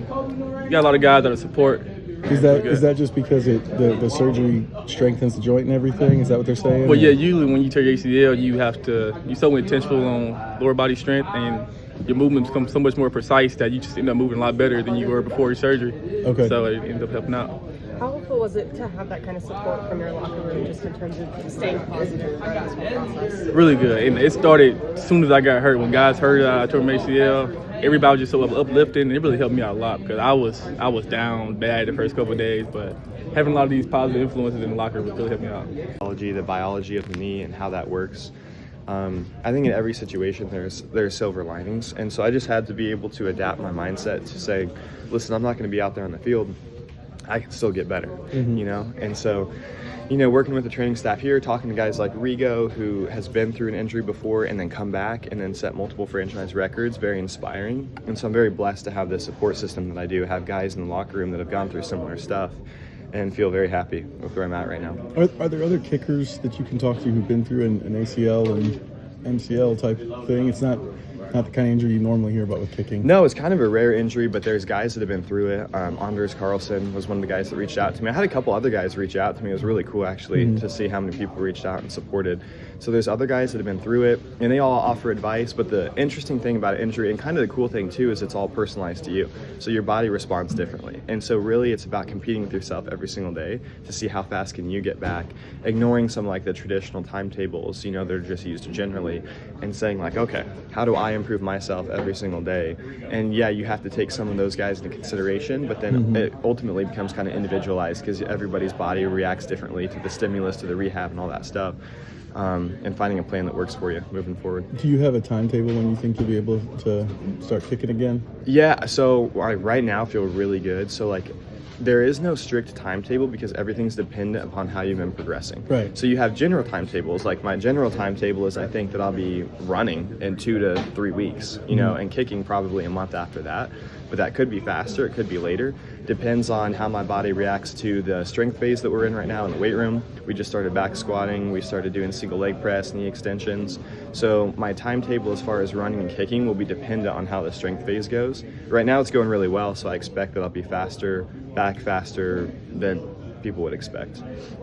you got a lot of guys that are support. Is that just because the surgery strengthens the joint and everything? Is that what they're saying? Well, yeah. Usually when you tear your ACL, you're so intentional on lower body strength, and your movements become so much more precise that you just end up moving a lot better than you were before your surgery. Okay. So it ended up helping out. How helpful was it to have that kind of support from your locker room, just in terms of staying positive throughout this whole process? Really good, and it started as soon as I got hurt. When guys heard I tore my ACL, everybody was just so uplifting, and it really helped me out a lot because I was down bad the first couple of days, but having a lot of these positive influences in the locker room really helped me out. The biology of the knee and how that works. I think in every situation there's silver linings, and so I just had to be able to adapt my mindset to say, listen, I'm not going to be out there on the field. I can still get better, you know? And so, you know, working with the training staff here, talking to guys like Rigo, who has been through an injury before and then come back and then set multiple franchise records, very inspiring. And so I'm very blessed to have this support system that I do, have guys in the locker room that have gone through similar stuff, and feel very happy with where I'm at right now. Are there other kickers that you can talk to who've been through an ACL and MCL type thing? It's not the kind of injury you normally hear about with kicking. No, it's kind of a rare injury, but there's guys that have been through it. Anders Carlson was one of the guys that reached out to me. I had a couple other guys reach out to me. It was really cool, actually, to see how many people reached out and supported. So there's other guys that have been through it, and they all offer advice. But the interesting thing about an injury, and kind of the cool thing too, is it's all personalized to you. So your body responds differently. And so really it's about competing with yourself every single day to see how fast can you get back, ignoring some like the traditional timetables, you know, they're just used generally, and saying like, okay, how do I improve myself every single day? And yeah, you have to take some of those guys into consideration, but then it ultimately becomes kind of individualized because everybody's body reacts differently to the stimulus, to the rehab and all that stuff. and finding a plan that works for you moving forward. Do you have a timetable when you think you'll be able to start kicking again? Yeah, so right now I feel really good. So like there is no strict timetable because everything's dependent upon how you've been progressing. Right. So you have general timetables. Like my general timetable is I think that I'll be running in 2 to 3 weeks, you know, and kicking probably a month after that. But that could be faster, it could be later. Depends on how my body reacts to the strength phase that we're in right now in the weight room. We just started back squatting, we started doing single leg press, knee extensions. So my timetable as far as running and kicking will be dependent on how the strength phase goes. Right now it's going really well, so I expect that I'll be faster, back faster than people would expect.